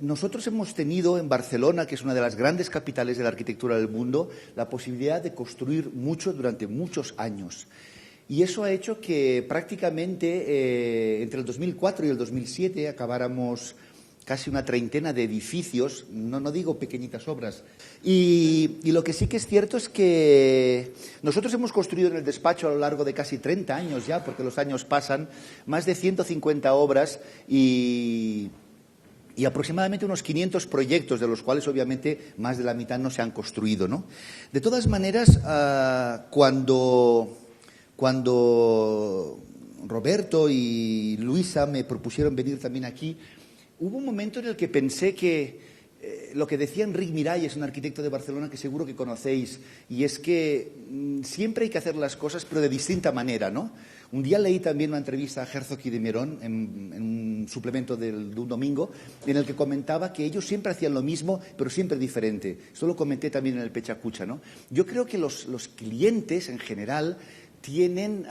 nosotros hemos tenido en Barcelona, que es una de las grandes capitales de la arquitectura del mundo, la posibilidad de construir mucho durante muchos años. Y eso ha hecho que prácticamente entre el 2004 y el 2007 acabáramos casi una treintena de edificios, no digo pequeñitas obras. Y lo que sí que es cierto es que nosotros hemos construido en el despacho a lo largo de casi 30 años ya, porque los años pasan, más de 150 obras y aproximadamente unos 500 proyectos, de los cuales obviamente más de la mitad no se han construido, ¿no? De todas maneras, cuando Roberto y Luisa me propusieron venir también aquí, hubo un momento en el que pensé que lo que decía Enric Miralles, un arquitecto de Barcelona que seguro que conocéis, y es que siempre hay que hacer las cosas pero de distinta manera, ¿no? Un día leí también una entrevista a Herzog y de Meuron en un suplemento de un domingo, en el que comentaba que ellos siempre hacían lo mismo, pero siempre diferente. Esto lo comenté también en el Pechacucha, ¿no? Yo creo que los clientes en general tienen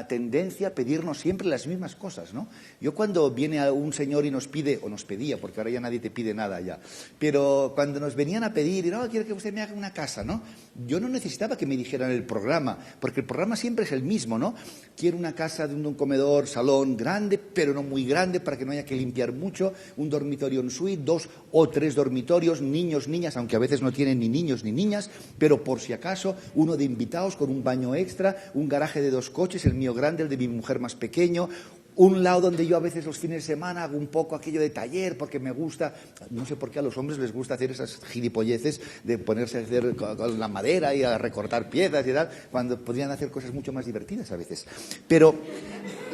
tendencia a pedirnos siempre las mismas cosas, ¿no? Yo cuando viene un señor y nos pide, o nos pedía, porque ahora ya nadie te pide nada ya, pero cuando nos venían a pedir, y no, quiero que usted me haga una casa, ¿no? Yo no necesitaba que me dijeran el programa, porque el programa siempre es el mismo, ¿no? Quiero una casa de un comedor, salón grande, pero no muy grande, para que no haya que limpiar mucho, un dormitorio en suite, 2 o 3 dormitorios, niños, niñas, aunque a veces no tienen ni niños ni niñas, pero por si acaso, uno de invitados con un baño extra, un garaje de 2 coches, el mío grande, el de mi mujer más pequeño, un lado donde yo a veces los fines de semana hago un poco aquello de taller porque me gusta, no sé por qué a los hombres les gusta hacer esas gilipolleces de ponerse a hacer con la madera y a recortar piezas y tal, cuando podrían hacer cosas mucho más divertidas a veces. Pero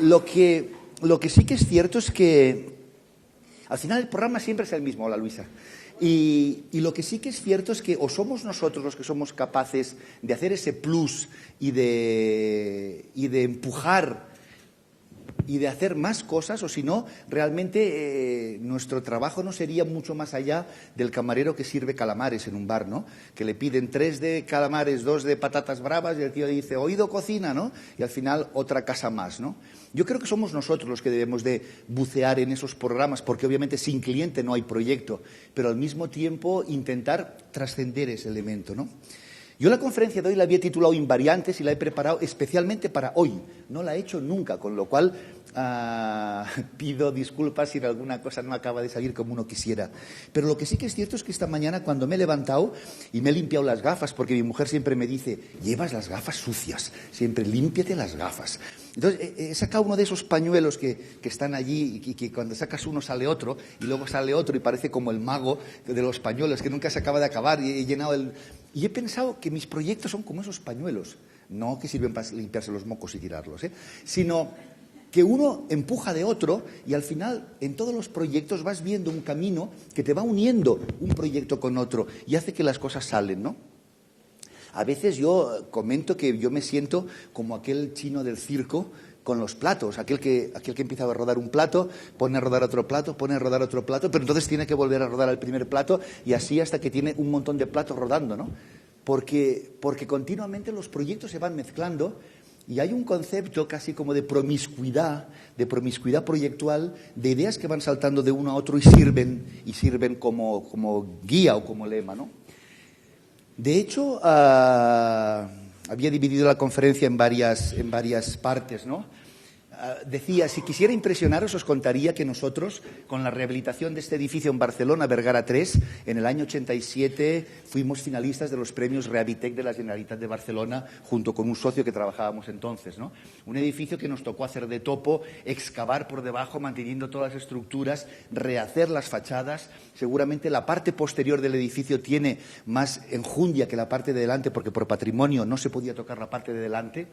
lo que sí que es cierto es que al final el programa siempre es el mismo. Hola, Luisa. Y lo que sí que es cierto es que o somos nosotros los que somos capaces de hacer ese plus y de empujar y de hacer más cosas, o si no, realmente nuestro trabajo no sería mucho más allá del camarero que sirve calamares en un bar, ¿no? Que le piden 3 de calamares, 2 de patatas bravas y el tío dice, oído cocina, ¿no? Y al final otra casa más, ¿no? Yo creo que somos nosotros los que debemos de bucear en esos programas, porque obviamente sin cliente no hay proyecto, pero al mismo tiempo intentar trascender ese elemento, ¿no? Yo la conferencia de hoy la había titulado Invariantes y la he preparado especialmente para hoy. No la he hecho nunca, con lo cual pido disculpas si alguna cosa no acaba de salir como uno quisiera. Pero lo que sí que es cierto es que esta mañana cuando me he levantado y me he limpiado las gafas, porque mi mujer siempre me dice, llevas las gafas sucias, siempre límpiate las gafas. Entonces he sacado uno de esos pañuelos que están allí y que cuando sacas uno sale otro y luego sale otro y parece como el mago de los pañuelos que nunca se acaba de acabar y he llenado el... Y he pensado que mis proyectos son como esos pañuelos, no que sirven para limpiarse los mocos y tirarlos, sino que uno empuja de otro y al final en todos los proyectos vas viendo un camino que te va uniendo un proyecto con otro y hace que las cosas salen, ¿no? A veces yo comento que yo me siento como aquel chino del circo con los platos, aquel que empieza a rodar un plato, pone a rodar otro plato, pone a rodar otro plato, pero entonces tiene que volver a rodar el primer plato y así hasta que tiene un montón de platos rodando, ¿no? Porque continuamente los proyectos se van mezclando y hay un concepto casi como de promiscuidad proyectual, de ideas que van saltando de uno a otro y sirven como guía o como lema, ¿no? De hecho, había dividido la conferencia en varias partes, ¿no? Decía, si quisiera impresionaros, os contaría que nosotros, con la rehabilitación de este edificio en Barcelona, Vergara 3, en el año 87 fuimos finalistas de los premios Rehabilitec de la Generalitat de Barcelona, junto con un socio que trabajábamos entonces, ¿no? Un edificio que nos tocó hacer de topo, excavar por debajo, manteniendo todas las estructuras, rehacer las fachadas. Seguramente la parte posterior del edificio tiene más enjundia que la parte de delante, porque por patrimonio no se podía tocar la parte de delante,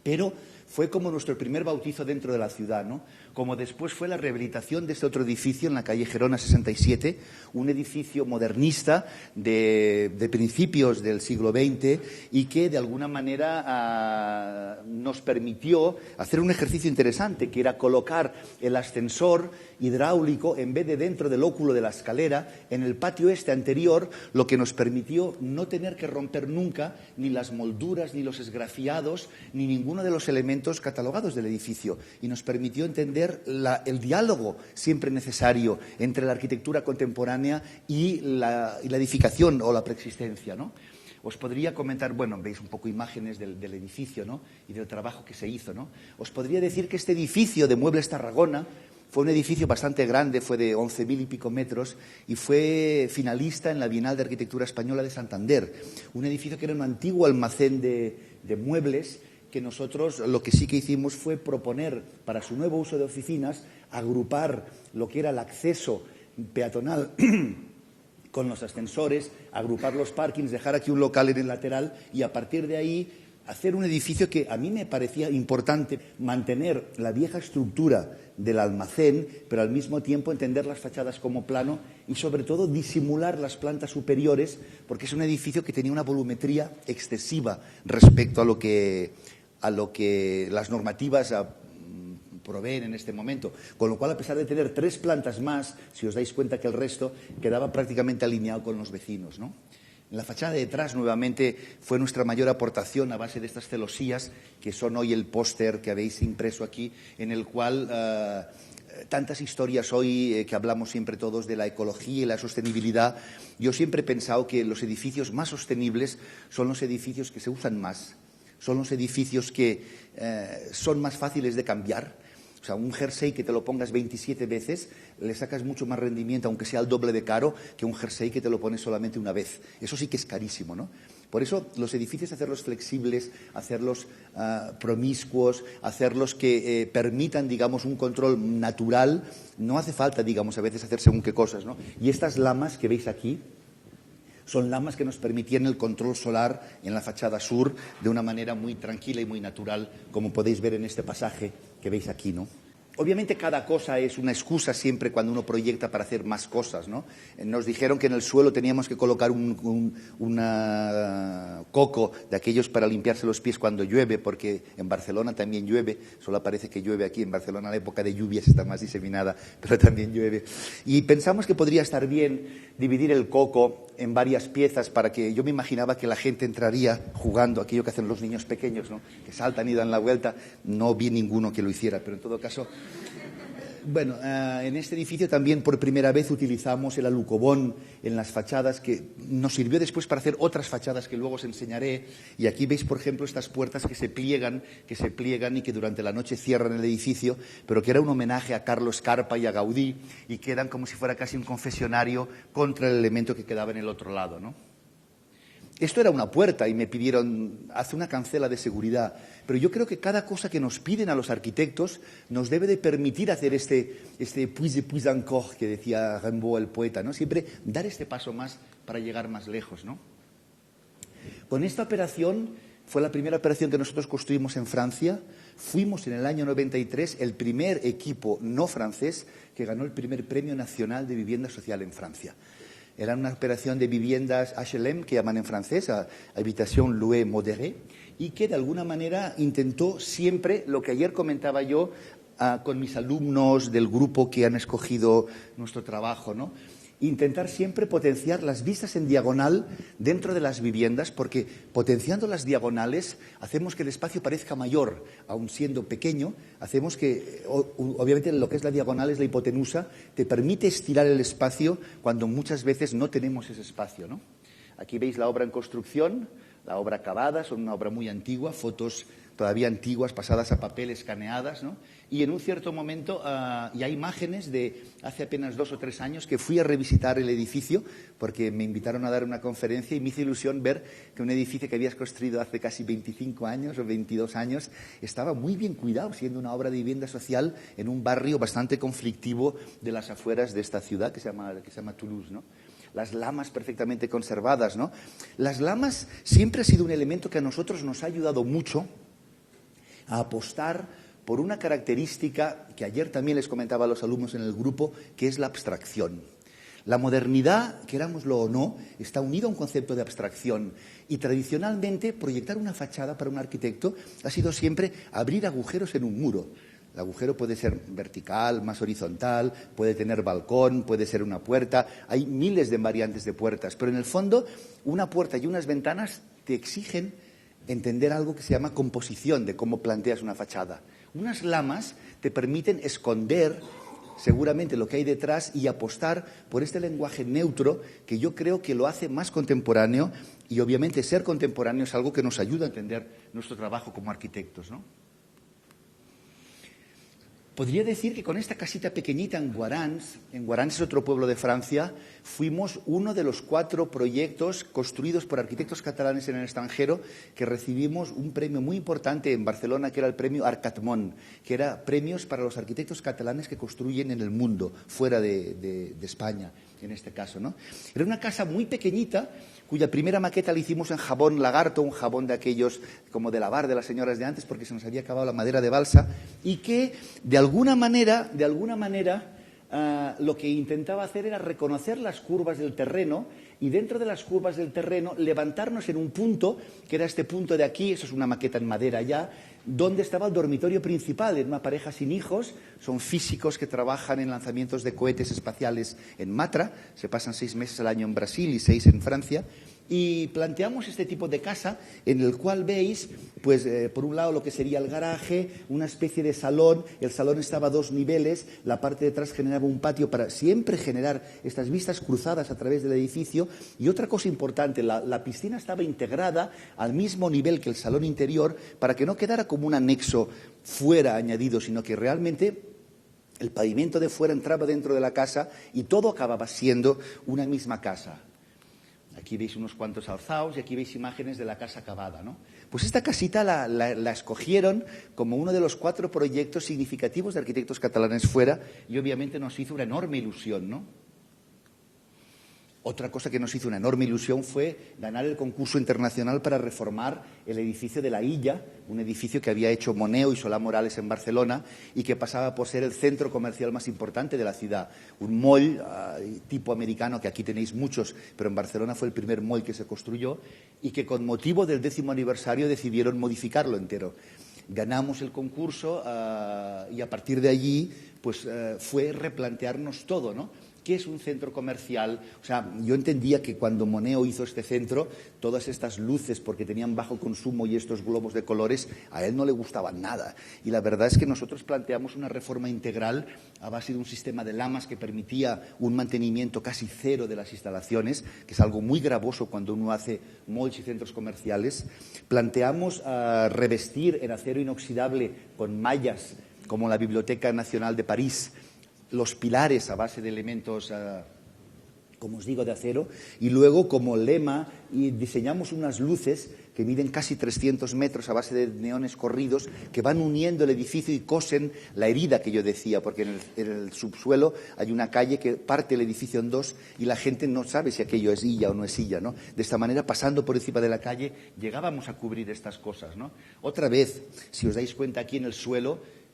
pero fue como nuestro primer bautizo dentro de la ciudad, ¿no? Como después fue la rehabilitación de este otro edificio en la calle Gerona 67, un edificio modernista de principios del siglo XX y que de alguna manera nos permitió hacer un ejercicio interesante, que era colocar el ascensor hidráulico en vez de dentro del óculo de la escalera en el patio este anterior, lo que nos permitió no tener que romper nunca ni las molduras, ni los esgrafiados, ni ninguno de los elementos elementos catalogados del edificio y nos permitió entender el diálogo siempre necesario entre la arquitectura contemporánea y la edificación o la preexistencia, ¿no? Os podría comentar, bueno, veis un poco imágenes del edificio, ¿no? Y del trabajo que se hizo, ¿no? Os podría decir que este edificio de Muebles Tarragona fue un edificio bastante grande, fue de 11.000 y pico metros y fue finalista en la Bienal de Arquitectura Española de Santander. Un edificio que era un antiguo almacén de muebles que nosotros lo que sí que hicimos fue proponer para su nuevo uso de oficinas, agrupar lo que era el acceso peatonal con los ascensores, agrupar los parkings, dejar aquí un local en el lateral y a partir de ahí hacer un edificio que a mí me parecía importante, mantener la vieja estructura del almacén, pero al mismo tiempo entender las fachadas como plano y sobre todo disimular las plantas superiores, porque es un edificio que tenía una volumetría excesiva respecto a lo que las normativas proveen en este momento. Con lo cual, a pesar de tener 3 plantas más, si os dais cuenta que el resto quedaba prácticamente alineado con los vecinos, ¿no? En la fachada de detrás, nuevamente, fue nuestra mayor aportación a base de estas celosías, que son hoy el póster que habéis impreso aquí, en el cual tantas historias hoy que hablamos siempre todos de la ecología y la sostenibilidad. Yo siempre he pensado que los edificios más sostenibles son los edificios que se usan más, son los edificios que son más fáciles de cambiar. O sea, un jersey que te lo pongas 27 veces, le sacas mucho más rendimiento, aunque sea el doble de caro, que un jersey que te lo pones solamente una vez. Eso sí que es carísimo, ¿no? Por eso los edificios, hacerlos flexibles, hacerlos promiscuos, hacerlos que permitan, digamos, un control natural. No hace falta, digamos, a veces hacer según qué cosas, ¿no? Y estas lamas que veis aquí son lamas que nos permitían el control solar en la fachada sur de una manera muy tranquila y muy natural, como podéis ver en este pasaje que veis aquí, ¿no? Obviamente cada cosa es una excusa siempre cuando uno proyecta para hacer más cosas, ¿no? Nos dijeron que en el suelo teníamos que colocar un coco de aquellos para limpiarse los pies cuando llueve, porque en Barcelona también llueve, solo parece que llueve aquí, en Barcelona la época de lluvias está más diseminada, pero también llueve. Y pensamos que podría estar bien dividir el coco en varias piezas para que, yo me imaginaba que la gente entraría jugando, aquello que hacen los niños pequeños, ¿no? Que saltan y dan la vuelta. No vi ninguno que lo hiciera, pero en todo caso, bueno, en este edificio también por primera vez utilizamos el alucobón en las fachadas, que nos sirvió después para hacer otras fachadas que luego os enseñaré. Y aquí veis, por ejemplo, estas puertas que se pliegan y que durante la noche cierran el edificio, pero que era un homenaje a Carlos Carpa y a Gaudí, y quedan como si fuera casi un confesionario contra el elemento que quedaba en el otro lado, ¿no? Esto era una puerta y me pidieron, haz una cancela de seguridad. Pero yo creo que cada cosa que nos piden a los arquitectos nos debe de permitir hacer este puis encore que decía Rimbaud, el poeta, ¿no? Siempre dar este paso más para llegar más lejos, ¿no? Con esta operación, fue la primera operación que nosotros construimos en Francia. Fuimos en el año 93 el primer equipo no francés que ganó el primer premio nacional de vivienda social en Francia. Era una operación de viviendas HLM, que llaman en francés, Habitation Louée Modérée, y que de alguna manera intentó siempre, lo que ayer comentaba yo con mis alumnos del grupo que han escogido nuestro trabajo, ¿no? Intentar siempre potenciar las vistas en diagonal dentro de las viviendas, porque potenciando las diagonales hacemos que el espacio parezca mayor, aun siendo pequeño. Hacemos que, obviamente, lo que es la diagonal es la hipotenusa, te permite estirar el espacio cuando muchas veces no tenemos ese espacio, ¿no? Aquí veis la obra en construcción, la obra acabada, son una obra muy antigua, fotos todavía antiguas, pasadas a papel, escaneadas, ¿no? Y en un cierto momento, y hay imágenes de hace apenas 2 o 3 años que fui a revisitar el edificio porque me invitaron a dar una conferencia y me hizo ilusión ver que un edificio que habías construido hace casi 25 años o 22 años estaba muy bien cuidado, siendo una obra de vivienda social en un barrio bastante conflictivo de las afueras de esta ciudad que se llama Toulouse, ¿no? Las lamas perfectamente conservadas, ¿no? Las lamas siempre ha sido un elemento que a nosotros nos ha ayudado mucho a apostar por una característica que ayer también les comentaba a los alumnos en el grupo, que es la abstracción. La modernidad, querámoslo o no, está unida a un concepto de abstracción y tradicionalmente proyectar una fachada para un arquitecto ha sido siempre abrir agujeros en un muro. El agujero puede ser vertical, más horizontal, puede tener balcón, puede ser una puerta. Hay miles de variantes de puertas, pero en el fondo una puerta y unas ventanas te exigen entender algo que se llama composición de cómo planteas una fachada. Unas lamas te permiten esconder seguramente lo que hay detrás y apostar por este lenguaje neutro que yo creo que lo hace más contemporáneo, y obviamente ser contemporáneo es algo que nos ayuda a entender nuestro trabajo como arquitectos, ¿no? Podría decir que con esta casita pequeñita en Guarans es otro pueblo de Francia, fuimos uno de los 4 proyectos construidos por arquitectos catalanes en el extranjero que recibimos un premio muy importante en Barcelona, que era el premio Arcatmon, que era premios para los arquitectos catalanes que construyen en el mundo, fuera de España, en este caso, ¿no? Era una casa muy pequeñita, cuya primera maqueta la hicimos en jabón lagarto, un jabón de aquellos como de lavar de las señoras de antes, porque se nos había acabado la madera de balsa, y que de alguna manera, lo que intentaba hacer era reconocer las curvas del terreno y dentro de las curvas del terreno levantarnos en un punto, que era este punto de aquí, eso es una maqueta en madera ya, donde estaba el dormitorio principal. Era una pareja sin hijos, son físicos que trabajan en lanzamientos de cohetes espaciales en Matra, se pasan 6 meses al año en Brasil y 6 en Francia, y planteamos este tipo de casa en el cual veis, pues por un lado lo que sería el garaje, una especie de salón, el salón estaba a 2 niveles, la parte de atrás generaba un patio para siempre generar estas vistas cruzadas a través del edificio, y otra cosa importante, la piscina estaba integrada al mismo nivel que el salón interior para que no quedara como un anexo fuera añadido, sino que realmente el pavimento de fuera entraba dentro de la casa y todo acababa siendo una misma casa. Aquí veis unos cuantos alzaos y aquí veis imágenes de la casa acabada, ¿no? Pues esta casita la escogieron como uno de los 4 proyectos significativos de arquitectos catalanes fuera y obviamente nos hizo una enorme ilusión, ¿no? Otra cosa que nos hizo una enorme ilusión fue ganar el concurso internacional para reformar el edificio de la Illa, un edificio que había hecho Moneo y Solá Morales en Barcelona y que pasaba por ser el centro comercial más importante de la ciudad. Un mall tipo americano, que aquí tenéis muchos, pero en Barcelona fue el primer mall que se construyó y que con motivo del 10º aniversario decidieron modificarlo entero. Ganamos el concurso y a partir de allí pues fue replantearnos todo, ¿no? ¿Qué es un centro comercial? O sea, yo entendía que cuando Moneo hizo este centro, todas estas luces, porque tenían bajo consumo y estos globos de colores, a él no le gustaban nada. Y la verdad es que nosotros planteamos una reforma integral a base de un sistema de lamas que permitía un mantenimiento casi cero de las instalaciones, que es algo muy gravoso cuando uno hace malls y centros comerciales. Planteamos revestir en acero inoxidable con mallas, como la Biblioteca Nacional de París, los pilares a base de elementos, como os digo, de acero, y luego como lema diseñamos unas luces que miden casi 300 metros a base de neones corridos que van uniendo el edificio y cosen la herida que yo decía, porque en el subsuelo hay una calle que parte el edificio en 2 y la gente no sabe si aquello es Illa o no es Illa, ¿no? De esta manera, pasando por encima de la calle, llegábamos a cubrir estas cosas, ¿no? Otra vez, si os dais cuenta aquí en el suelo,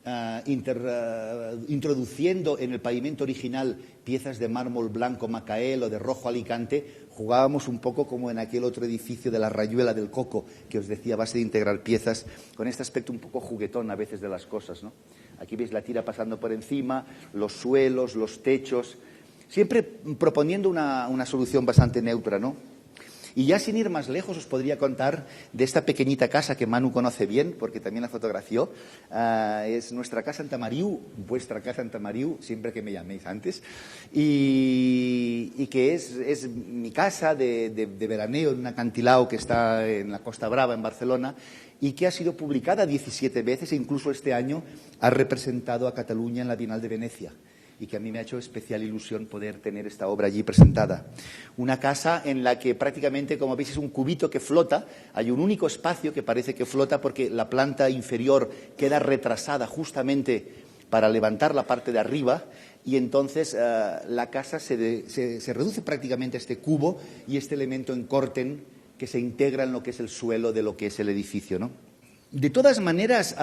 introduciendo en el pavimento original piezas de mármol blanco Macael o de rojo Alicante, jugábamos un poco como en aquel otro edificio de la Rayuela del Coco, que os decía, a base de integrar piezas, con este aspecto un poco juguetón a veces de las cosas, ¿no? Aquí veis la tira pasando por encima, los suelos, los techos, siempre proponiendo una solución bastante neutra, ¿no? Y ya sin ir más lejos os podría contar de esta pequeñita casa que Manu conoce bien, porque también la fotografió. Es nuestra casa en Tamariu, vuestra casa en Tamariu, siempre que me llaméis antes, y que es mi casa de veraneo en un acantilado que está en la Costa Brava, en Barcelona, y que ha sido publicada 17 veces e incluso este año ha representado a Cataluña en la Bienal de Venecia, y que a mí me ha hecho especial ilusión poder tener esta obra allí presentada. Una casa en la que prácticamente, como veis, es un cubito que flota. Hay un único espacio que parece que flota porque la planta inferior queda retrasada justamente para levantar la parte de arriba y entonces la casa se reduce prácticamente a este cubo y este elemento en corten que se integra en lo que es el suelo de lo que es el edificio, ¿no? De todas maneras,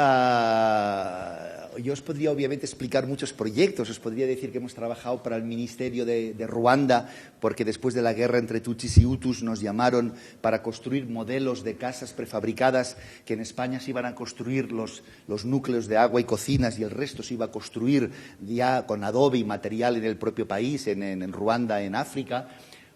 yo os podría obviamente explicar muchos proyectos, os podría decir que hemos trabajado para el Ministerio de Ruanda, porque después de la guerra entre Tutsis y Hutus nos llamaron para construir modelos de casas prefabricadas que en España se iban a construir los núcleos de agua y cocinas y el resto se iba a construir ya con adobe y material en el propio país, en Ruanda, en África.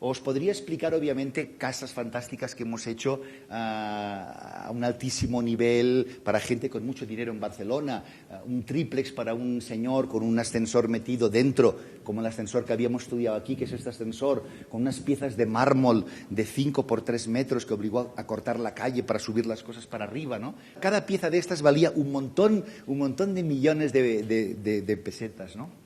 Os podría explicar, obviamente, casas fantásticas que hemos hecho a un altísimo nivel para gente con mucho dinero en Barcelona, un triplex para un señor con un ascensor metido dentro, como el ascensor que habíamos estudiado aquí, que es este ascensor, con unas piezas de mármol de 5 por 3 metros que obligó a cortar la calle para subir las cosas para arriba, ¿no? Cada pieza de estas valía un montón de millones de pesetas, ¿no?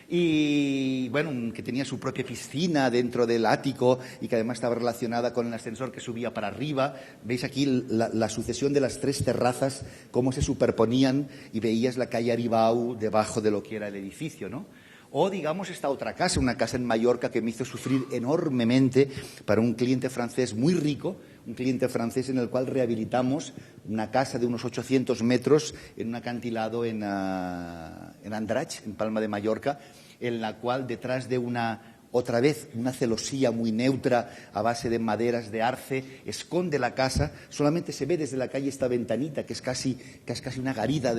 Y bueno, que tenía su propia piscina dentro del ático y que además estaba relacionada con el ascensor que subía para arriba. Veis aquí la sucesión de las 3 terrazas, cómo se superponían y veías la calle Aribau debajo de lo que era el edificio, ¿no? O, digamos, esta otra casa, una casa en Mallorca que me hizo sufrir enormemente para un cliente francés muy rico, un cliente francés en el cual rehabilitamos una casa de unos 800 metros en un acantilado en Andratx, en Palma de Mallorca, en la cual detrás de otra vez una celosía muy neutra a base de maderas de arce, esconde la casa, solamente se ve desde la calle esta ventanita que es casi una garita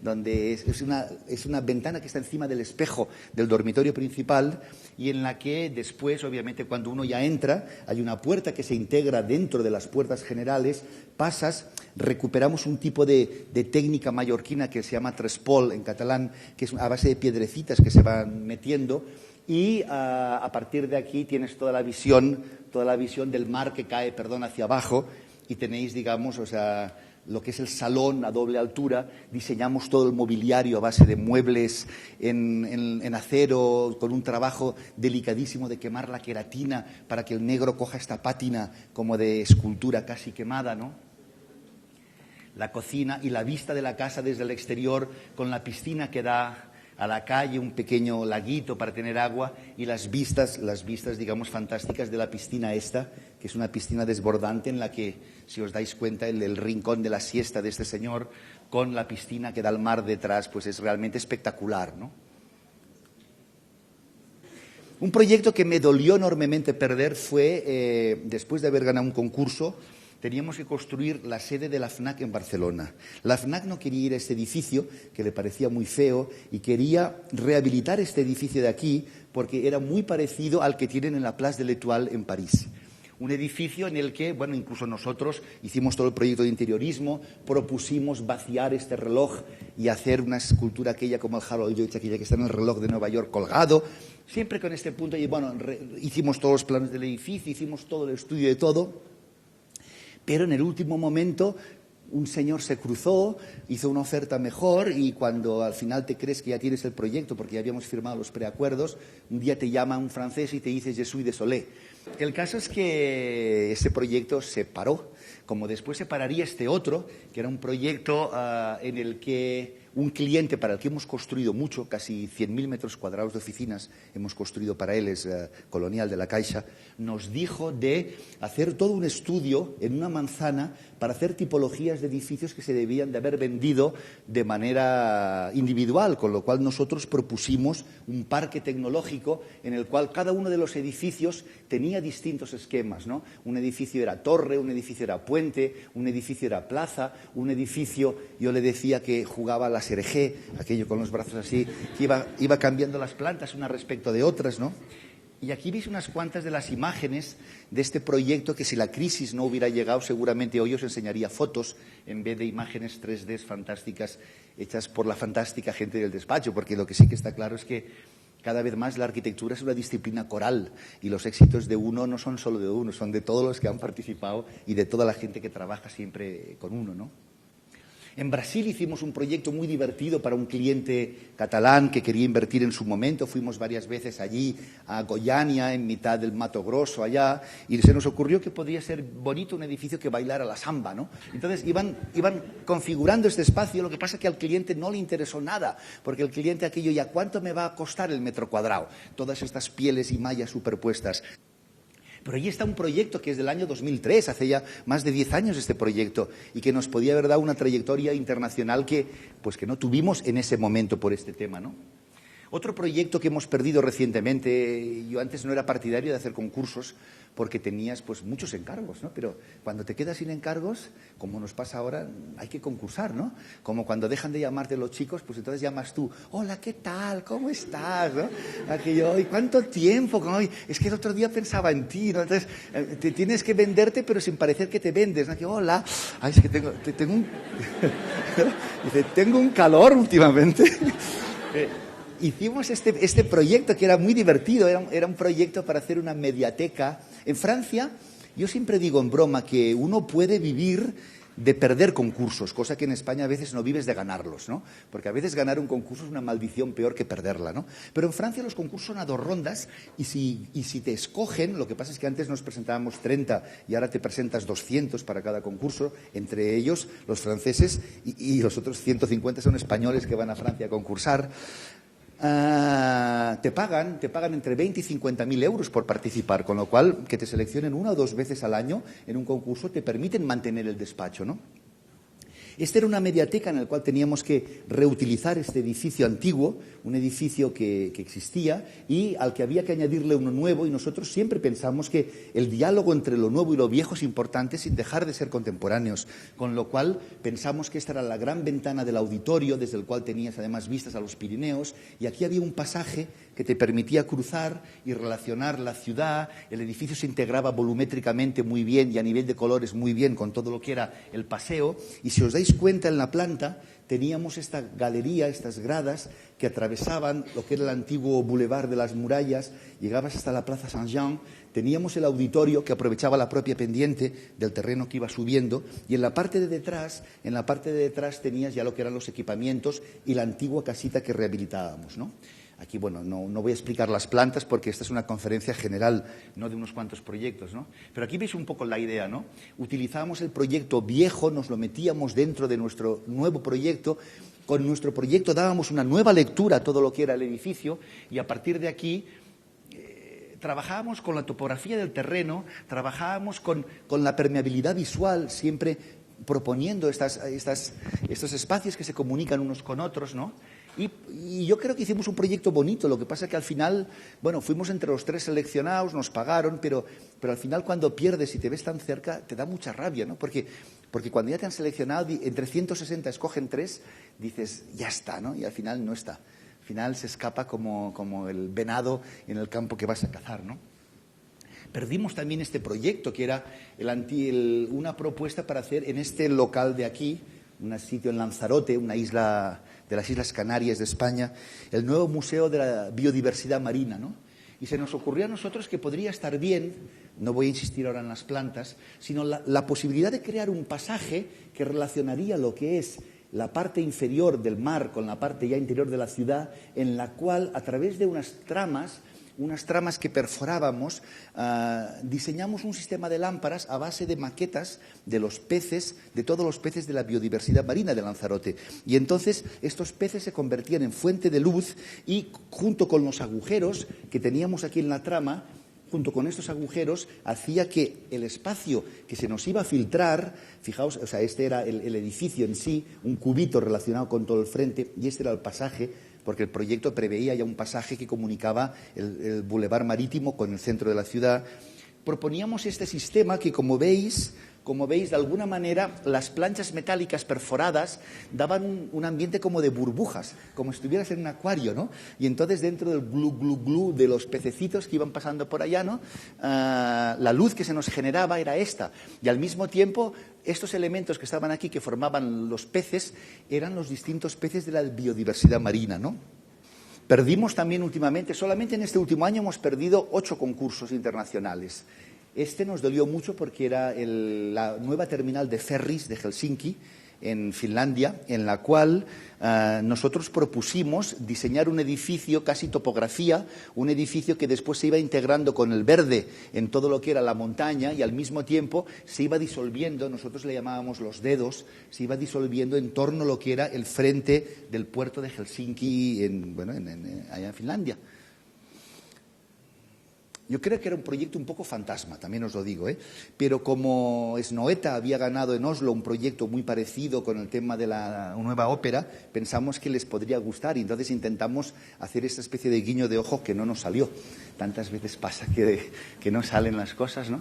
donde es una ventana que está encima del espejo del dormitorio principal y en la que después, obviamente, cuando uno ya entra, hay una puerta que se integra dentro de las puertas generales, pasas, recuperamos un tipo de técnica mallorquina que se llama trespol en catalán, que es a base de piedrecitas que se van metiendo. Y a partir de aquí tienes toda la visión del mar que cae, hacia abajo y tenéis, digamos, o sea, lo que es el salón a doble altura. Diseñamos todo el mobiliario a base de muebles en acero, con un trabajo delicadísimo de quemar la queratina para que el negro coja esta pátina como de escultura casi quemada, ¿no? La cocina y la vista de la casa desde el exterior con la piscina que da a la calle, un pequeño laguito para tener agua y las vistas, digamos, fantásticas de la piscina esta, que es una piscina desbordante en la que, si os dais cuenta, el rincón de la siesta de este señor con la piscina que da al mar detrás, pues es realmente espectacular, ¿no? Un proyecto que me dolió enormemente perder fue, después de haber ganado un concurso, teníamos que construir la sede de la FNAC en Barcelona. La FNAC no quería ir a este edificio, que le parecía muy feo, y quería rehabilitar este edificio de aquí porque era muy parecido al que tienen en la Place de l'Étoile en París. Un edificio en el que, bueno, incluso nosotros hicimos todo el proyecto de interiorismo, propusimos vaciar este reloj y hacer una escultura aquella como el Harold Lloyd, aquella que está en el reloj de Nueva York colgado, siempre con este punto. Y bueno, hicimos todos los planos del edificio, hicimos todo el estudio de todo. Pero en el último momento un señor se cruzó, hizo una oferta mejor y cuando al final te crees que ya tienes el proyecto porque ya habíamos firmado los preacuerdos, un día te llama un francés y te dice «Je suis désolé». El caso es que ese proyecto se paró, como después se pararía este otro, que era un proyecto en el que un cliente para el que hemos construido mucho, casi 100.000 metros cuadrados de oficinas hemos construido para él, es Colonial de la Caixa, nos dijo de hacer todo un estudio en una manzana para hacer tipologías de edificios que se debían de haber vendido de manera individual, con lo cual nosotros propusimos un parque tecnológico en el cual cada uno de los edificios tenía distintos esquemas, ¿no? Un edificio era torre, un edificio era puente, un edificio era plaza, un edificio, yo le decía que jugaba a la Serejé, aquello con los brazos así, que iba cambiando las plantas unas respecto de otras, ¿no? Y aquí veis unas cuantas de las imágenes de este proyecto que si la crisis no hubiera llegado seguramente hoy os enseñaría fotos en vez de imágenes 3D fantásticas hechas por la fantástica gente del despacho, porque lo que sí que está claro es que cada vez más la arquitectura es una disciplina coral y los éxitos de uno no son solo de uno, son de todos los que han participado y de toda la gente que trabaja siempre con uno, ¿no? En Brasil hicimos un proyecto muy divertido para un cliente catalán que quería invertir en su momento. Fuimos varias veces allí a Goiânia, en mitad del Mato Grosso, allá, y se nos ocurrió que podría ser bonito un edificio que bailara la samba, ¿no? Entonces iban configurando este espacio, lo que pasa es que al cliente no le interesó nada, porque el cliente aquello, ¿ya cuánto me va a costar el metro cuadrado? Todas estas pieles y mallas superpuestas. Pero ahí está un proyecto que es del año 2003, hace ya más de 10 años este proyecto, y que nos podía haber dado una trayectoria internacional que no tuvimos en ese momento por este tema, ¿no? Otro proyecto que hemos perdido recientemente, yo antes no era partidario de hacer concursos porque tenías pues muchos encargos, ¿no? Pero cuando te quedas sin encargos, como nos pasa ahora, hay que concursar, ¿no? Como cuando dejan de llamarte los chicos, pues entonces llamas tú, hola, ¿qué tal? ¿Cómo estás? ¿No? Aquello, ¿y cuánto tiempo? Ay, es que el otro día pensaba en ti, ¿no? Entonces, te tienes que venderte, pero sin parecer que te vendes, ¿no? Que, hola, ay, es que tengo un... Dice, tengo un calor últimamente. Hicimos este proyecto que era muy divertido, era un proyecto para hacer una mediateca. En Francia, yo siempre digo en broma que uno puede vivir de perder concursos, cosa que en España a veces no vives de ganarlos, ¿no? Porque a veces ganar un concurso es una maldición peor que perderla, ¿no? Pero en Francia los concursos son a 2 rondas y si te escogen, lo que pasa es que antes nos presentábamos 30 y ahora te presentas 200 para cada concurso, entre ellos los franceses y los otros 150 son españoles que van a Francia a concursar. Te pagan entre 20 y 50.000 euros por participar, con lo cual que te seleccionen 1 o 2 veces al año en un concurso te permiten mantener el despacho, ¿no? Esta era una mediateca en la cual teníamos que reutilizar este edificio antiguo, un edificio que existía y al que había que añadirle uno nuevo, y nosotros siempre pensamos que el diálogo entre lo nuevo y lo viejo es importante sin dejar de ser contemporáneos, con lo cual pensamos que esta era la gran ventana del auditorio, desde el cual tenías además vistas a los Pirineos, y aquí había un pasaje que te permitía cruzar y relacionar la ciudad. El edificio se integraba volumétricamente muy bien y a nivel de colores muy bien con todo lo que era el paseo, y si os dais cuenta en la planta teníamos esta galería, estas gradas que atravesaban lo que era el antiguo Boulevard de las Murallas, llegabas hasta la Plaza Saint-Jean, teníamos el auditorio que aprovechaba la propia pendiente del terreno que iba subiendo, y en la parte de detrás tenías ya lo que eran los equipamientos y la antigua casita que rehabilitábamos, ¿no? Aquí, bueno, no voy a explicar las plantas porque esta es una conferencia general, no de unos cuantos proyectos, ¿no? Pero aquí veis un poco la idea, ¿no? Utilizábamos el proyecto viejo, nos lo metíamos dentro de nuestro nuevo proyecto. Con nuestro proyecto dábamos una nueva lectura a todo lo que era el edificio y a partir de aquí trabajábamos con la topografía del terreno, trabajábamos con la permeabilidad visual, siempre proponiendo estos espacios que se comunican unos con otros, ¿no? Y yo creo que hicimos un proyecto bonito, lo que pasa es que al final, bueno, fuimos entre los 3 seleccionados, nos pagaron, pero al final cuando pierdes y te ves tan cerca, te da mucha rabia, ¿no? Porque cuando ya te han seleccionado, entre 160 escogen 3, dices, ya está, ¿no? Y al final no está. Al final se escapa como el venado en el campo que vas a cazar, ¿no? Perdimos también este proyecto, que era una propuesta para hacer en este local de aquí, un sitio en Lanzarote, una isla de las Islas Canarias de España, el nuevo Museo de la Biodiversidad Marina, ¿no? Y se nos ocurrió a nosotros que podría estar bien, no voy a insistir ahora en las plantas, sino la posibilidad de crear un pasaje que relacionaría lo que es la parte inferior del mar con la parte ya interior de la ciudad, en la cual, a través de unas tramas que perforábamos, diseñamos un sistema de lámparas a base de maquetas de los peces, de todos los peces de la biodiversidad marina de Lanzarote. Y entonces estos peces se convertían en fuente de luz y junto con los agujeros que teníamos aquí en la trama, junto con estos agujeros, hacía que el espacio que se nos iba a filtrar, fijaos, o sea, este era el edificio en sí, un cubito relacionado con todo el frente, y este era el pasaje, porque el proyecto preveía ya un pasaje que comunicaba el bulevar marítimo con el centro de la ciudad. Proponíamos este sistema que, como veis, de alguna manera, las planchas metálicas perforadas daban un ambiente como de burbujas, como si estuvieras en un acuario, ¿no? Y entonces, dentro del glu, glu, glu de los pececitos que iban pasando por allá, ¿no? La luz que se nos generaba era esta. Y al mismo tiempo, estos elementos que estaban aquí, que formaban los peces, eran los distintos peces de la biodiversidad marina, ¿no? Perdimos también últimamente, solamente en este último año hemos perdido 8 concursos internacionales. Este nos dolió mucho porque era la nueva terminal de ferries de Helsinki, en Finlandia, en la cual nosotros propusimos diseñar un edificio, casi topografía, un edificio que después se iba integrando con el verde en todo lo que era la montaña y al mismo tiempo se iba disolviendo, nosotros le llamábamos los dedos, se iba disolviendo en torno a lo que era el frente del puerto de Helsinki, allá en Finlandia. Yo creo que era un proyecto un poco fantasma, también os lo digo, pero como Snoeta había ganado en Oslo un proyecto muy parecido con el tema de la nueva ópera, pensamos que les podría gustar y entonces intentamos hacer esta especie de guiño de ojo que no nos salió. Tantas veces pasa que no salen las cosas, ¿no?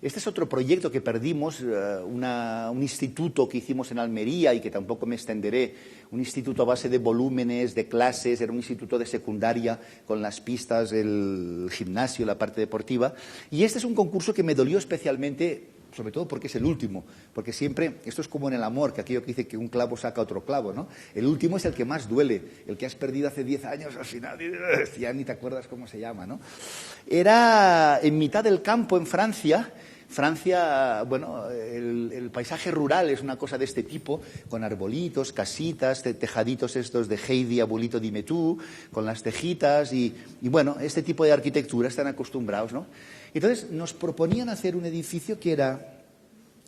Este es otro proyecto que perdimos, un instituto que hicimos en Almería y que tampoco me extenderé, un instituto a base de volúmenes, de clases, era un instituto de secundaria con las pistas, el gimnasio, la parte deportiva. Y este es un concurso que me dolió especialmente, sobre todo porque es el último, porque siempre, esto es como en el amor, que aquello que dice que un clavo saca otro clavo, ¿no? El último es el que más duele, el que has perdido hace 10 años, al final ya ni te acuerdas cómo se llama, ¿no? Era en mitad del campo en Francia. Francia, bueno, el paisaje rural es una cosa de este tipo, con arbolitos, casitas, tejaditos estos de Heidi, abuelito dime tú, con las tejitas y bueno, este tipo de arquitectura están acostumbrados, ¿no? Entonces nos proponían hacer un edificio que era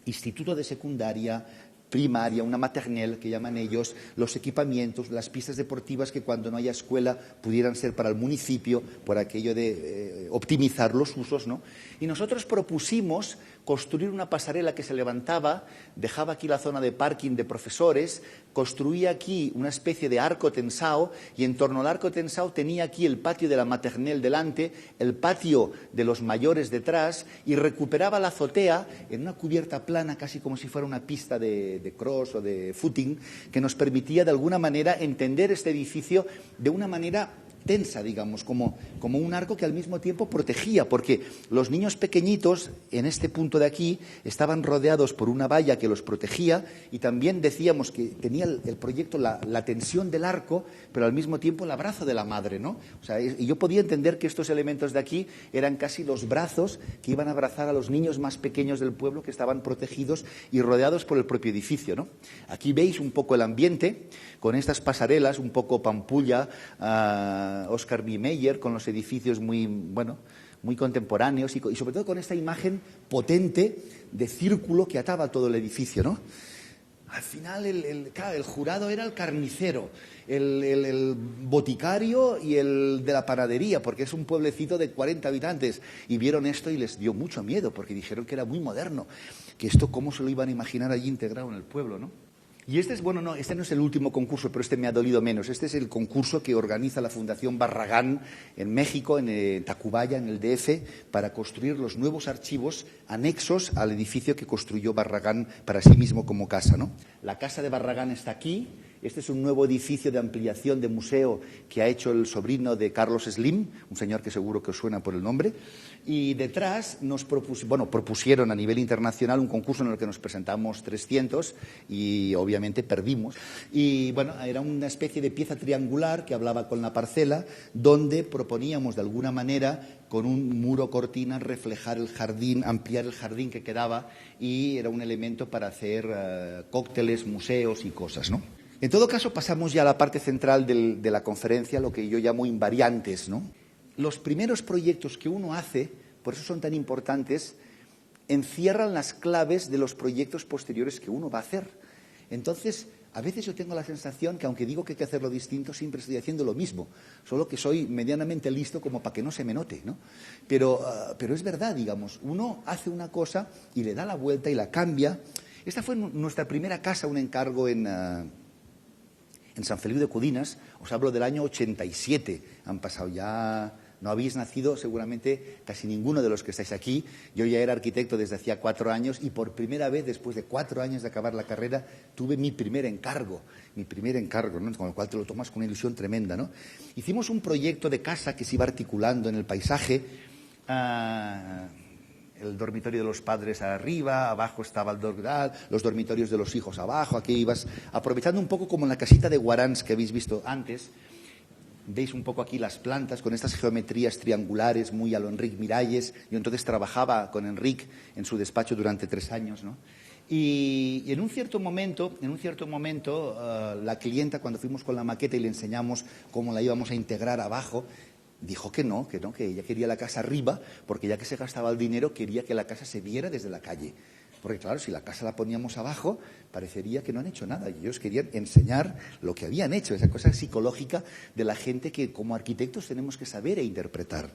instituto de secundaria, primaria, una maternelle que llaman ellos, los equipamientos, las pistas deportivas que cuando no haya escuela pudieran ser para el municipio, por aquello de optimizar los usos, ¿no? Y nosotros propusimos construir una pasarela que se levantaba, dejaba aquí la zona de parking de profesores, construía aquí una especie de arco tensado y en torno al arco tensado tenía aquí el patio de la maternelle delante, el patio de los mayores detrás y recuperaba la azotea en una cubierta plana, casi como si fuera una pista de cross o de footing, que nos permitía de alguna manera entender este edificio de una manera tensa, digamos, como un arco que al mismo tiempo protegía, porque los niños pequeñitos en este punto de aquí estaban rodeados por una valla que los protegía y también decíamos que tenía el proyecto la tensión del arco, pero al mismo tiempo el abrazo de la madre, ¿no? O sea, y yo podía entender que estos elementos de aquí eran casi los brazos que iban a abrazar a los niños más pequeños del pueblo que estaban protegidos y rodeados por el propio edificio, ¿no? Aquí veis un poco el ambiente con estas pasarelas, un poco Pampulla, Oscar Niemeyer, con los edificios muy contemporáneos y sobre todo con esta imagen potente de círculo que ataba todo el edificio, ¿no? Al final el jurado era el carnicero, el boticario y el de la panadería, porque es un pueblecito de 40 habitantes y vieron esto y les dio mucho miedo porque dijeron que era muy moderno, que esto cómo se lo iban a imaginar allí integrado en el pueblo, ¿no? Y este no es el último concurso, pero este me ha dolido menos. Este es el concurso que organiza la Fundación Barragán en México, en Tacubaya, en el DF, para construir los nuevos archivos anexos al edificio que construyó Barragán para sí mismo como casa, ¿no? La casa de Barragán está aquí. Este es un nuevo edificio de ampliación de museo que ha hecho el sobrino de Carlos Slim, un señor que seguro que os suena por el nombre. Y detrás propusieron a nivel internacional un concurso en el que nos presentamos 300 y obviamente perdimos. Y bueno, era una especie de pieza triangular que hablaba con la parcela, donde proponíamos de alguna manera con un muro cortina reflejar el jardín, ampliar el jardín que quedaba y era un elemento para hacer cócteles, museos y cosas, ¿no? En todo caso, pasamos ya a la parte central de la conferencia, lo que yo llamo invariantes, ¿no? Los primeros proyectos que uno hace, por eso son tan importantes, encierran las claves de los proyectos posteriores que uno va a hacer. Entonces, a veces yo tengo la sensación que aunque digo que hay que hacerlo distinto, siempre estoy haciendo lo mismo, solo que soy medianamente listo como para que no se me note, ¿no? Pero es verdad, digamos, uno hace una cosa y le da la vuelta y la cambia. Esta fue nuestra primera casa, un encargo en San Feliu de Codines, os hablo del año 87, han pasado ya, no habéis nacido seguramente casi ninguno de los que estáis aquí, yo ya era arquitecto desde hacía 4 años y por primera vez después de 4 años de acabar la carrera tuve mi primer encargo, ¿no? Con el cual te lo tomas con una ilusión tremenda, ¿no? Hicimos un proyecto de casa que se iba articulando en el paisaje, el dormitorio de los padres arriba, abajo estaba los dormitorios de los hijos abajo, aquí ibas aprovechando un poco como en la casita de Guarans que habéis visto antes. Veis un poco aquí las plantas con estas geometrías triangulares muy a lo Enric Miralles. Yo entonces trabajaba con Enric en su despacho durante 3 años, ¿no? Y en un cierto momento, la clienta, cuando fuimos con la maqueta y le enseñamos cómo la íbamos a integrar abajo, dijo que no, que ella quería la casa arriba, porque ya que se gastaba el dinero, quería que la casa se viera desde la calle. Porque claro, si la casa la poníamos abajo, parecería que no han hecho nada. Y ellos querían enseñar lo que habían hecho, esa cosa psicológica de la gente que como arquitectos tenemos que saber e interpretar.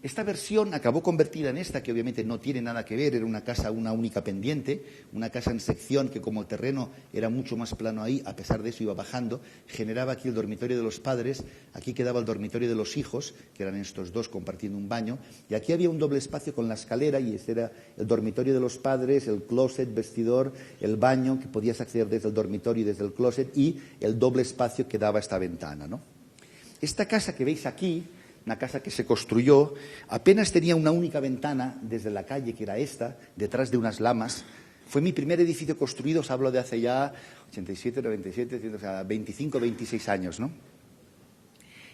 Esta versión acabó convertida en esta, que obviamente no tiene nada que ver, era una casa, una única pendiente, una casa en sección que como el terreno era mucho más plano ahí, a pesar de eso iba bajando, generaba aquí el dormitorio de los padres, aquí quedaba el dormitorio de los hijos, que eran estos dos compartiendo un baño, y aquí había un doble espacio con la escalera, y este era el dormitorio de los padres, el closet, vestidor, el baño, que podías acceder desde el dormitorio y desde el closet, y el doble espacio que daba esta ventana, ¿no? Esta casa que veis aquí, una casa que se construyó, apenas tenía una única ventana desde la calle, que era esta, detrás de unas lamas. Fue mi primer edificio construido, os hablo de hace ya 87, 97, o sea, 25, 26 años, ¿no?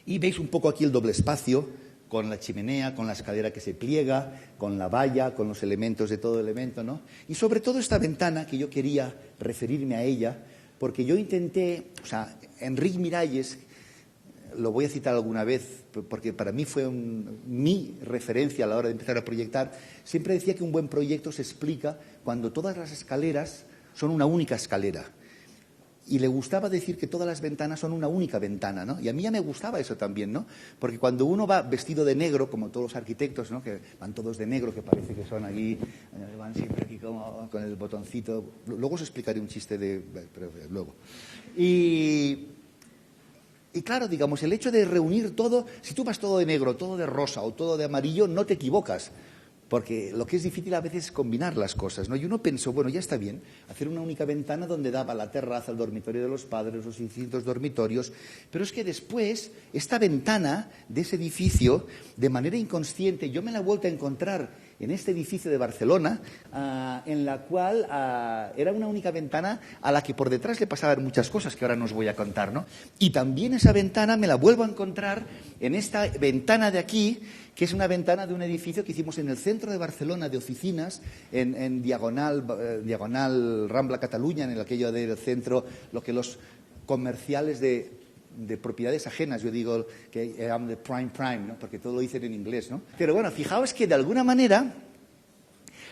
Y veis un poco aquí el doble espacio, con la chimenea, con la escalera que se pliega, con la valla, con los elementos de todo elemento, ¿no? Y sobre todo esta ventana, que yo quería referirme a ella, porque yo intenté, o sea, Enric Miralles, lo voy a citar alguna vez, porque para mí fue mi referencia a la hora de empezar a proyectar, siempre decía que un buen proyecto se explica cuando todas las escaleras son una única escalera. Y le gustaba decir que todas las ventanas son una única ventana, ¿no? Y a mí ya me gustaba eso también, ¿no? Porque cuando uno va vestido de negro, como todos los arquitectos, ¿no? Que van todos de negro, que parece que son aquí, van siempre aquí como con el botoncito. Luego os explicaré un chiste pero luego. Y claro, digamos, el hecho de reunir todo, si tú vas todo de negro, todo de rosa o todo de amarillo, no te equivocas, porque lo que es difícil a veces es combinar las cosas, ¿no? Y uno pensó, bueno, ya está bien, hacer una única ventana donde daba la terraza, el dormitorio de los padres, los distintos dormitorios, pero es que después, esta ventana de ese edificio, de manera inconsciente, yo me la he vuelto a encontrar en este edificio de Barcelona, en la cual era una única ventana a la que por detrás le pasaban muchas cosas que ahora no os voy a contar, ¿no? Y también esa ventana me la vuelvo a encontrar en esta ventana de aquí, que es una ventana de un edificio que hicimos en el centro de Barcelona, de oficinas, en diagonal Rambla Cataluña, en aquello del centro, lo que los comerciales de propiedades ajenas, yo digo que I'm the prime, ¿no? Porque todo lo dicen en inglés, ¿no? Pero bueno, fijaos que de alguna manera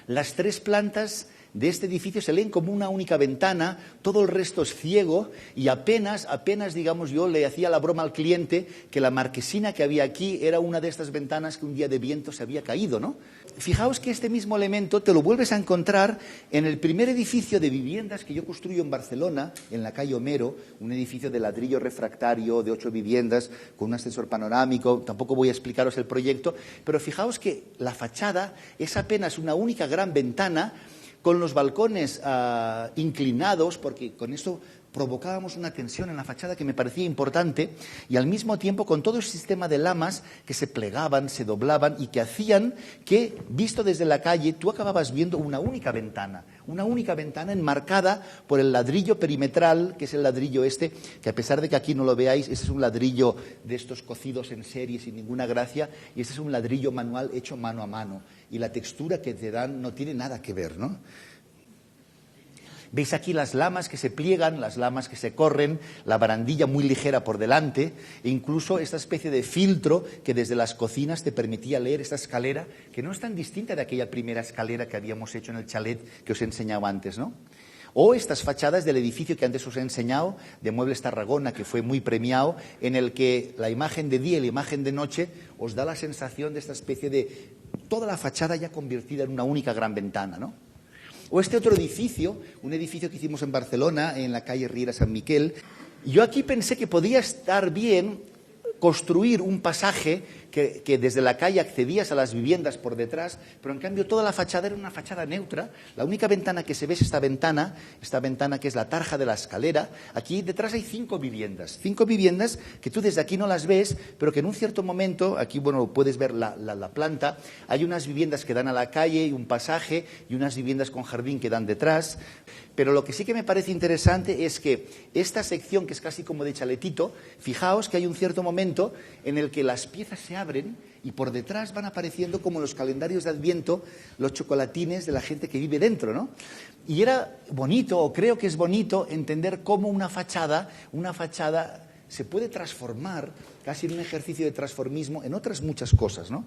las tres plantas de este edificio se leen como una única ventana, todo el resto es ciego y apenas, digamos, yo le hacía la broma al cliente que la marquesina que había aquí era una de estas ventanas que un día de viento se había caído, ¿no? Fijaos que este mismo elemento te lo vuelves a encontrar en el primer edificio de viviendas que yo construyo en Barcelona, en la calle Homero, un edificio de ladrillo refractario de 8 viviendas con un ascensor panorámico. Tampoco voy a explicaros el proyecto, pero fijaos que la fachada es apenas una única gran ventana con los balcones inclinados, porque con esto provocábamos una tensión en la fachada que me parecía importante, y al mismo tiempo con todo el sistema de lamas que se plegaban, se doblaban y que hacían que, visto desde la calle, tú acababas viendo una única ventana enmarcada por el ladrillo perimetral, que es el ladrillo este, que a pesar de que aquí no lo veáis, este es un ladrillo de estos cocidos en serie sin ninguna gracia, y este es un ladrillo manual hecho mano a mano, y la textura que te dan no tiene nada que ver, ¿no? Veis aquí las lamas que se pliegan, las lamas que se corren, la barandilla muy ligera por delante, e incluso esta especie de filtro que desde las cocinas te permitía leer esta escalera, que no es tan distinta de aquella primera escalera que habíamos hecho en el chalet que os he enseñado antes, ¿no? O estas fachadas del edificio que antes os he enseñado, de Muebles Tarragona, que fue muy premiado, en el que la imagen de día y la imagen de noche os da la sensación de esta especie de toda la fachada ya convertida en una única gran ventana, ¿no? O este otro edificio, un edificio que hicimos en Barcelona, en la calle Riera San Miquel. Yo aquí pensé que podía estar bien construir un pasaje que desde la calle accedías a las viviendas por detrás, pero en cambio toda la fachada era una fachada neutra. La única ventana que se ve es esta ventana que es la tarja de la escalera. Aquí detrás hay 5 viviendas que tú desde aquí no las ves, pero que en un cierto momento, aquí bueno puedes ver la planta, hay unas viviendas que dan a la calle y un pasaje, y unas viviendas con jardín que dan detrás. Pero lo que sí que me parece interesante es que esta sección, que es casi como de chaletito, fijaos que hay un cierto momento en el que las piezas se abren y por detrás van apareciendo como los calendarios de Adviento, los chocolatines de la gente que vive dentro, ¿no? Y era bonito, o creo que es bonito, entender cómo una fachada se puede transformar, casi en un ejercicio de transformismo, en otras muchas cosas, ¿no?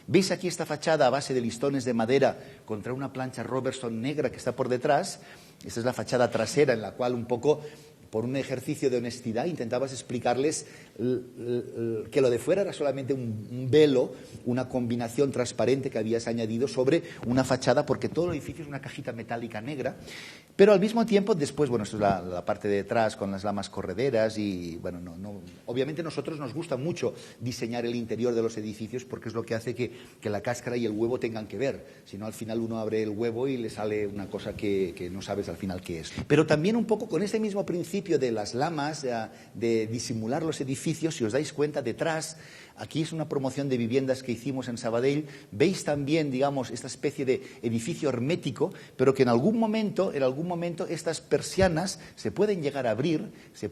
¿Veis aquí esta fachada a base de listones de madera contra una plancha Robertson negra que está por detrás? Esta es la fachada trasera, en la cual un poco por un ejercicio de honestidad, intentabas explicarles que lo de fuera era solamente un velo, una combinación transparente que habías añadido sobre una fachada, porque todo el edificio es una cajita metálica negra, pero al mismo tiempo después, bueno, esto es la parte de detrás con las lamas correderas y, bueno, obviamente nosotros nos gusta mucho diseñar el interior de los edificios porque es lo que hace que la cáscara y el huevo tengan que ver, si no al final uno abre el huevo y le sale una cosa que no sabes al final qué es. Pero también un poco con ese mismo principio de las lamas, de disimular los edificios, si os dais cuenta, detrás, aquí es una promoción de viviendas que hicimos en Sabadell, veis también, digamos, esta especie de edificio hermético, pero que en algún momento estas persianas se pueden llegar a abrir, le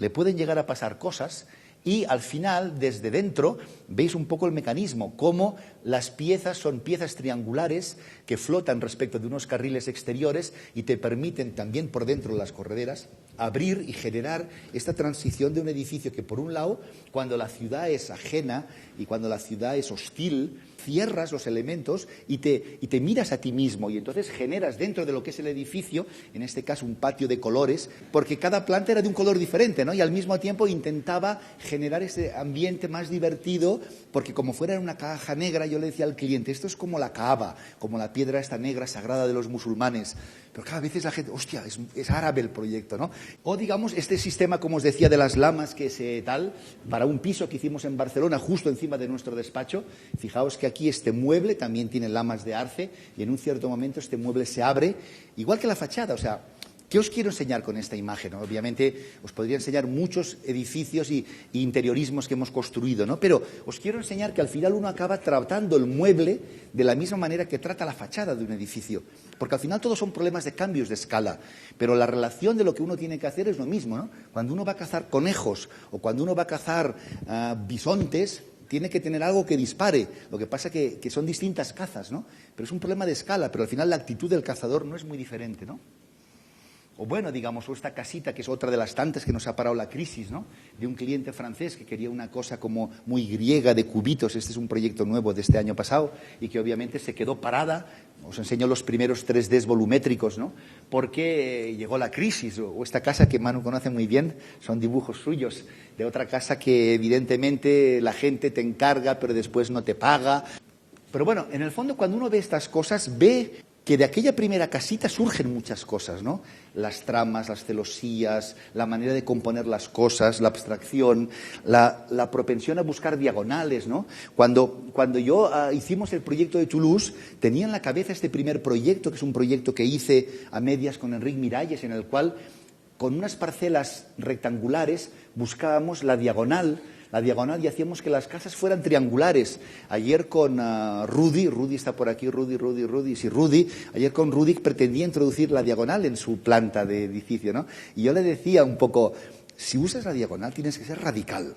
pueden llegar a pasar cosas. Y al final, desde dentro, veis un poco el mecanismo, cómo las piezas son piezas triangulares que flotan respecto de unos carriles exteriores y te permiten también por dentro las correderas abrir y generar esta transición de un edificio que, por un lado, cuando la ciudad es ajena y cuando la ciudad es hostil, cierras los elementos y te miras a ti mismo y entonces generas dentro de lo que es el edificio, en este caso un patio de colores, porque cada planta era de un color diferente, ¿no? Y al mismo tiempo intentaba generar ese ambiente más divertido, porque como fuera una caja negra, yo le decía al cliente, esto es como la Kaaba, como la piedra esta negra sagrada de los musulmanes. Pero cada vez la gente, hostia, es árabe el proyecto, ¿no? O digamos, este sistema, como os decía, de las lamas que se tal, para un piso que hicimos en Barcelona, justo encima de nuestro despacho, fijaos que aquí este mueble también tiene lamas de arce y en un cierto momento este mueble se abre, igual que la fachada, o sea, ¿qué os quiero enseñar con esta imagen? ¿No? Obviamente os podría enseñar muchos edificios y interiorismos que hemos construido, ¿no? Pero os quiero enseñar que al final uno acaba tratando el mueble de la misma manera que trata la fachada de un edificio. Porque al final todos son problemas de cambios de escala, pero la relación de lo que uno tiene que hacer es lo mismo, ¿no? Cuando uno va a cazar conejos o cuando uno va a cazar bisontes, tiene que tener algo que dispare. Lo que pasa que son distintas cazas, ¿no? Pero es un problema de escala, pero al final la actitud del cazador no es muy diferente, ¿no? O bueno, digamos, esta casita, que es otra de las tantas que nos ha parado la crisis, ¿no? De un cliente francés que quería una cosa como muy griega, de cubitos. Este es un proyecto nuevo de este año pasado y que obviamente se quedó parada. Os enseño los primeros 3Ds volumétricos, ¿no? Porque llegó la crisis. O esta casa que Manu conoce muy bien, son dibujos suyos, de otra casa que evidentemente la gente te encarga pero después no te paga. Pero bueno, en el fondo cuando uno ve estas cosas, ve que de aquella primera casita surgen muchas cosas, ¿no? Las tramas, las celosías, la manera de componer las cosas, la abstracción, la propensión a buscar diagonales, ¿no? Cuando yo hicimos el proyecto de Toulouse, tenía en la cabeza este primer proyecto, que es un proyecto que hice a medias con Enric Miralles, en el cual, con unas parcelas rectangulares, buscábamos la diagonal y hacíamos que las casas fueran triangulares. Ayer con Rudy está por aquí, ayer con Rudy pretendía introducir la diagonal en su planta de edificio, ¿no? Y yo le decía un poco, si usas la diagonal tienes que ser radical.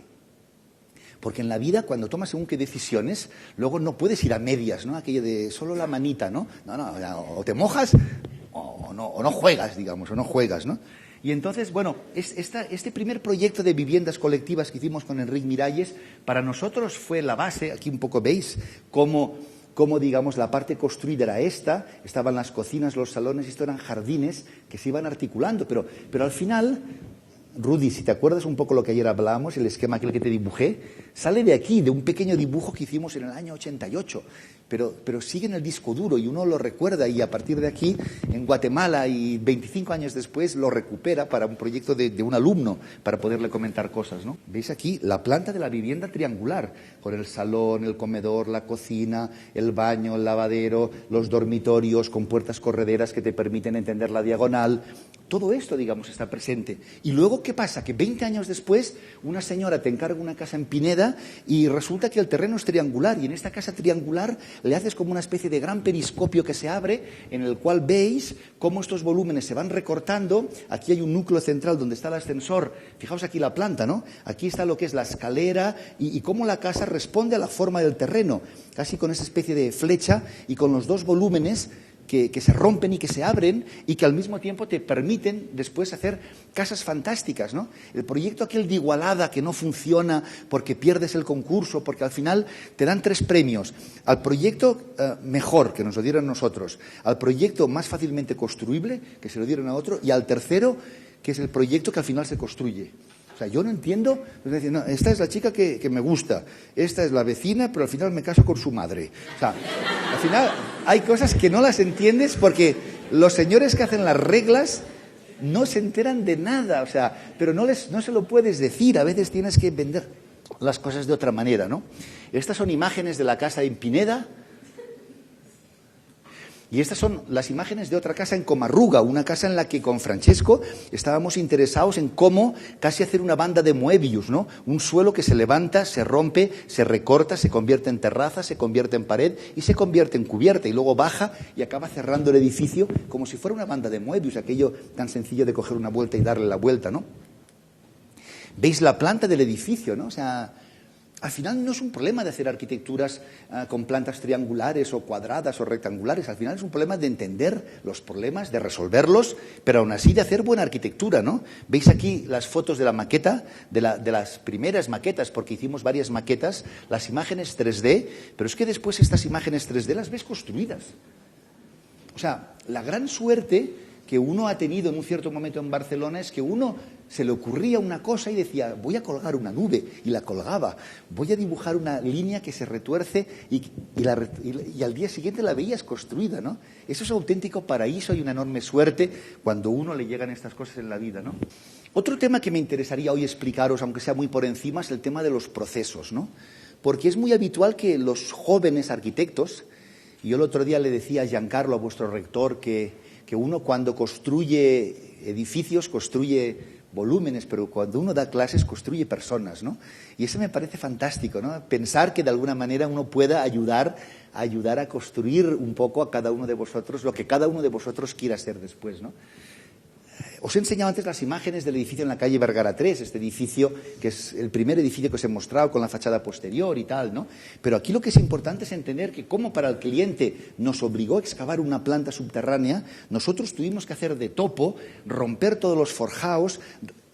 Porque en la vida, cuando tomas según qué decisiones, luego no puedes ir a medias, ¿no? Aquello de solo la manita, ¿no? No, o te mojas o no juegas, digamos, ¿no? Y entonces, bueno, este primer proyecto de viviendas colectivas que hicimos con Enric Miralles, para nosotros fue la base. Aquí un poco veis cómo digamos, la parte construida era esta, estaban las cocinas, los salones, esto eran jardines que se iban articulando, pero al final, Rudy, si te acuerdas un poco lo que ayer hablábamos, el esquema aquel que te dibujé, sale de aquí, de un pequeño dibujo que hicimos en el año 88. Pero sigue en el disco duro y uno lo recuerda y a partir de aquí, en Guatemala y 25 años después, lo recupera para un proyecto de un alumno, para poderle comentar cosas, ¿no? Veis aquí la planta de la vivienda triangular, con el salón, el comedor, la cocina, el baño, el lavadero, los dormitorios con puertas correderas que te permiten entender la diagonal. Todo esto, digamos, está presente. Y luego, ¿qué pasa? Que 20 años después, una señora te encarga una casa en Pineda y resulta que el terreno es triangular y en esta casa triangular le haces como una especie de gran periscopio que se abre en el cual veis cómo estos volúmenes se van recortando. Aquí hay un núcleo central donde está el ascensor. Fijaos aquí la planta, ¿no? Aquí está lo que es la escalera y cómo la casa responde a la forma del terreno, casi con esa especie de flecha y con los dos volúmenes que se rompen y que se abren y que al mismo tiempo te permiten después hacer casas fantásticas, ¿no? El proyecto aquel de Igualada que no funciona porque pierdes el concurso, porque al final te dan 3 premios. Al proyecto mejor, que nos lo dieron nosotros, al proyecto más fácilmente construible, que se lo dieron a otro, y al tercero, que es el proyecto que al final se construye. O sea, yo no entiendo, es decir, no, esta es la chica que me gusta, esta es la vecina, pero al final me caso con su madre. O sea, al final hay cosas que no las entiendes porque los señores que hacen las reglas no se enteran de nada, o sea, pero no se lo puedes decir, a veces tienes que vender las cosas de otra manera, ¿no? Estas son imágenes de la casa en Pineda. Y estas son las imágenes de otra casa en Comarruga, una casa en la que con Francesco estábamos interesados en cómo casi hacer una banda de Moebius, ¿no? Un suelo que se levanta, se rompe, se recorta, se convierte en terraza, se convierte en pared y se convierte en cubierta y luego baja y acaba cerrando el edificio como si fuera una banda de Moebius, aquello tan sencillo de coger una vuelta y darle la vuelta, ¿no? ¿Veis la planta del edificio, no? O sea, al final no es un problema de hacer arquitecturas con plantas triangulares o cuadradas o rectangulares. Al final es un problema de entender los problemas, de resolverlos, pero aún así de hacer buena arquitectura, ¿no? Veis aquí las fotos de la maqueta, de las primeras maquetas, porque hicimos varias maquetas, las imágenes 3D, pero es que después estas imágenes 3D las ves construidas. O sea, la gran suerte que uno ha tenido en un cierto momento en Barcelona es que uno se le ocurría una cosa y decía, voy a colgar una nube, y la colgaba, voy a dibujar una línea que se retuerce y al día siguiente la veías construida, ¿no? Eso es auténtico paraíso y una enorme suerte cuando a uno le llegan estas cosas en la vida, ¿no? Otro tema que me interesaría hoy explicaros, aunque sea muy por encima, es el tema de los procesos, ¿no? Porque es muy habitual que los jóvenes arquitectos, y yo el otro día le decía a Giancarlo, a vuestro rector, que uno cuando construye edificios, construye volúmenes, pero cuando uno da clases construye personas, ¿no? Y eso me parece fantástico, ¿no? Pensar que de alguna manera uno pueda ayudar a construir un poco a cada uno de vosotros lo que cada uno de vosotros quiera ser después, ¿no? Os he enseñado antes las imágenes del edificio en la calle Vergara 3, este edificio que es el primer edificio que os he mostrado con la fachada posterior y tal, ¿no? Pero aquí lo que es importante es entender que como para el cliente nos obligó a excavar una planta subterránea, nosotros tuvimos que hacer de topo, romper todos los forjaos,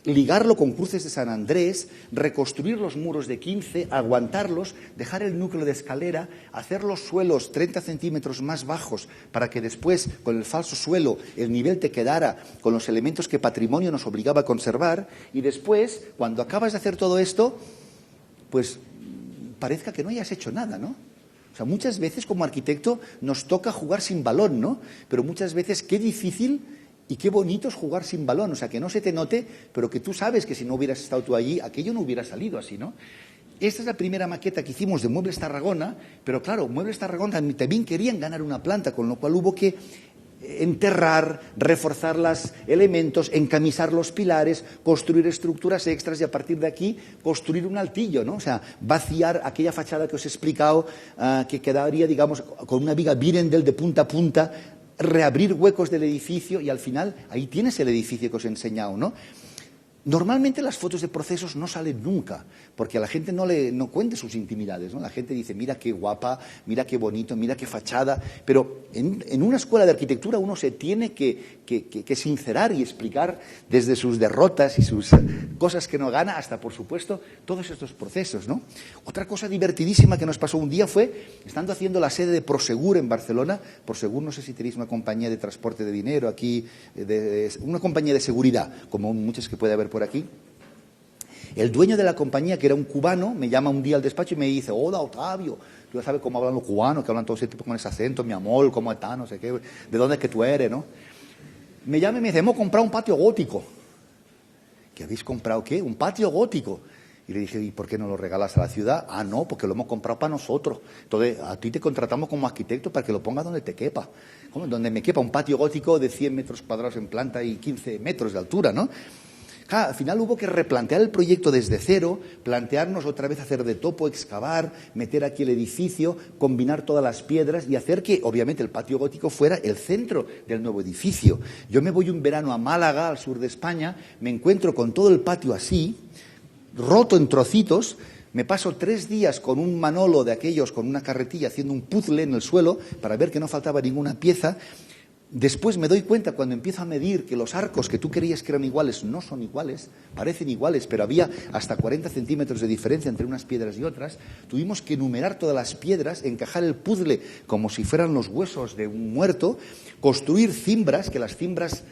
ligarlo con cruces de San Andrés, reconstruir los muros de 15, aguantarlos, dejar el núcleo de escalera, hacer los suelos 30 centímetros más bajos para que después, con el falso suelo, el nivel te quedara con los elementos que Patrimonio nos obligaba a conservar y después, cuando acabas de hacer todo esto, pues parezca que no hayas hecho nada, ¿no? O sea, muchas veces como arquitecto nos toca jugar sin balón, ¿no? Pero muchas veces qué difícil y qué bonito es jugar sin balón, o sea, que no se te note, pero que tú sabes que si no hubieras estado tú allí, aquello no hubiera salido así, ¿no? Esta es la primera maqueta que hicimos de Muebles Tarragona, pero claro, Muebles Tarragona también querían ganar una planta, con lo cual hubo que enterrar, reforzar los elementos, encamisar los pilares, construir estructuras extras y a partir de aquí construir un altillo, ¿no? O sea, vaciar aquella fachada que os he explicado, que quedaría, digamos, con una viga Birendel de punta a punta, reabrir huecos del edificio y al final ahí tienes el edificio que os he enseñado, ¿no? Normalmente las fotos de procesos no salen nunca, porque a la gente no cuente sus intimidades, ¿no? La gente dice, mira qué guapa, mira qué bonito, mira qué fachada, pero en una escuela de arquitectura uno se tiene que sincerar y explicar desde sus derrotas y sus cosas que no gana hasta, por supuesto, todos estos procesos, ¿no? Otra cosa divertidísima que nos pasó un día fue, estando haciendo la sede de Prosegur en Barcelona, Prosegur no sé si tenéis una compañía de transporte de dinero aquí, una compañía de seguridad, como muchas que puede haber por aquí. El dueño de la compañía, que era un cubano, me llama un día al despacho y me dice, hola Octavio, tú ya sabes cómo hablan los cubanos, que hablan todo ese tipo con ese acento, mi amor, cómo está, no sé qué, de dónde es que tú eres, ¿no? Me llama y me dice, hemos comprado un patio gótico. ¿Qué habéis comprado qué? Un patio gótico. Y le dije, ¿y por qué no lo regalas a la ciudad? Ah, no, porque lo hemos comprado para nosotros. Entonces, a ti te contratamos como arquitecto para que lo pongas donde te quepa. ¿Cómo? Donde me quepa un patio gótico de 100 metros cuadrados en planta y 15 metros de altura, ¿no? Al final hubo que replantear el proyecto desde cero, plantearnos otra vez hacer de topo, excavar, meter aquí el edificio, combinar todas las piedras y hacer que, obviamente, el patio gótico fuera el centro del nuevo edificio. Yo me voy un verano a Málaga, al sur de España, me encuentro con todo el patio así, roto en trocitos, me paso 3 días con un manolo de aquellos, con una carretilla, haciendo un puzzle en el suelo para ver que no faltaba ninguna pieza. Después me doy cuenta, cuando empiezo a medir, que los arcos que tú creías que eran iguales no son iguales, parecen iguales, pero había hasta 40 centímetros de diferencia entre unas piedras y otras. Tuvimos que enumerar todas las piedras, encajar el puzzle como si fueran los huesos de un muerto, construir cimbras, que las cimbras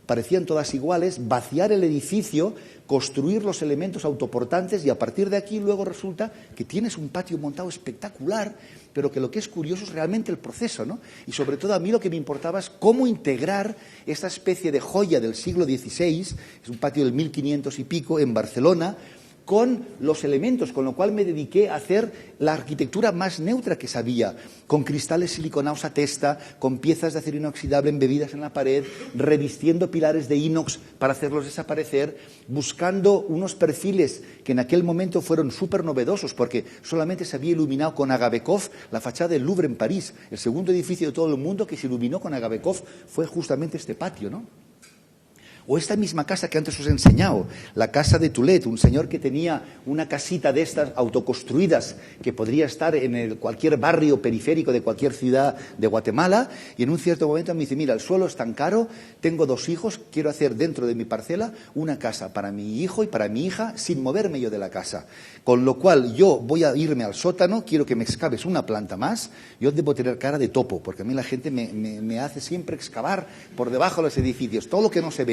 parecían todas iguales, vaciar el edificio, construir los elementos autoportantes y a partir de aquí luego resulta que tienes un patio montado espectacular, pero que lo que es curioso es realmente el proceso, ¿no? Y sobre todo a mí lo que me importaba es cómo integrar esta especie de joya del siglo XVI, es un patio del 1500 y pico en Barcelona, con los elementos, con lo cual me dediqué a hacer la arquitectura más neutra que sabía, con cristales siliconados a testa, con piezas de acero inoxidable embebidas en la pared, revistiendo pilares de inox para hacerlos desaparecer, buscando unos perfiles que en aquel momento fueron súper novedosos, porque solamente se había iluminado con Agabekov la fachada del Louvre en París. El segundo edificio de todo el mundo que se iluminó con Agabekov fue justamente este patio, ¿no? O esta misma casa que antes os he enseñado, la casa de Toulet, un señor que tenía una casita de estas autoconstruidas que podría estar en cualquier barrio periférico de cualquier ciudad de Guatemala, y en un cierto momento me dice, mira, el suelo es tan caro, tengo 2 hijos, quiero hacer dentro de mi parcela una casa para mi hijo y para mi hija sin moverme yo de la casa. Con lo cual yo voy a irme al sótano, quiero que me excaves una planta más, yo debo tener cara de topo, porque a mí la gente me hace siempre excavar por debajo de los edificios, todo lo que no se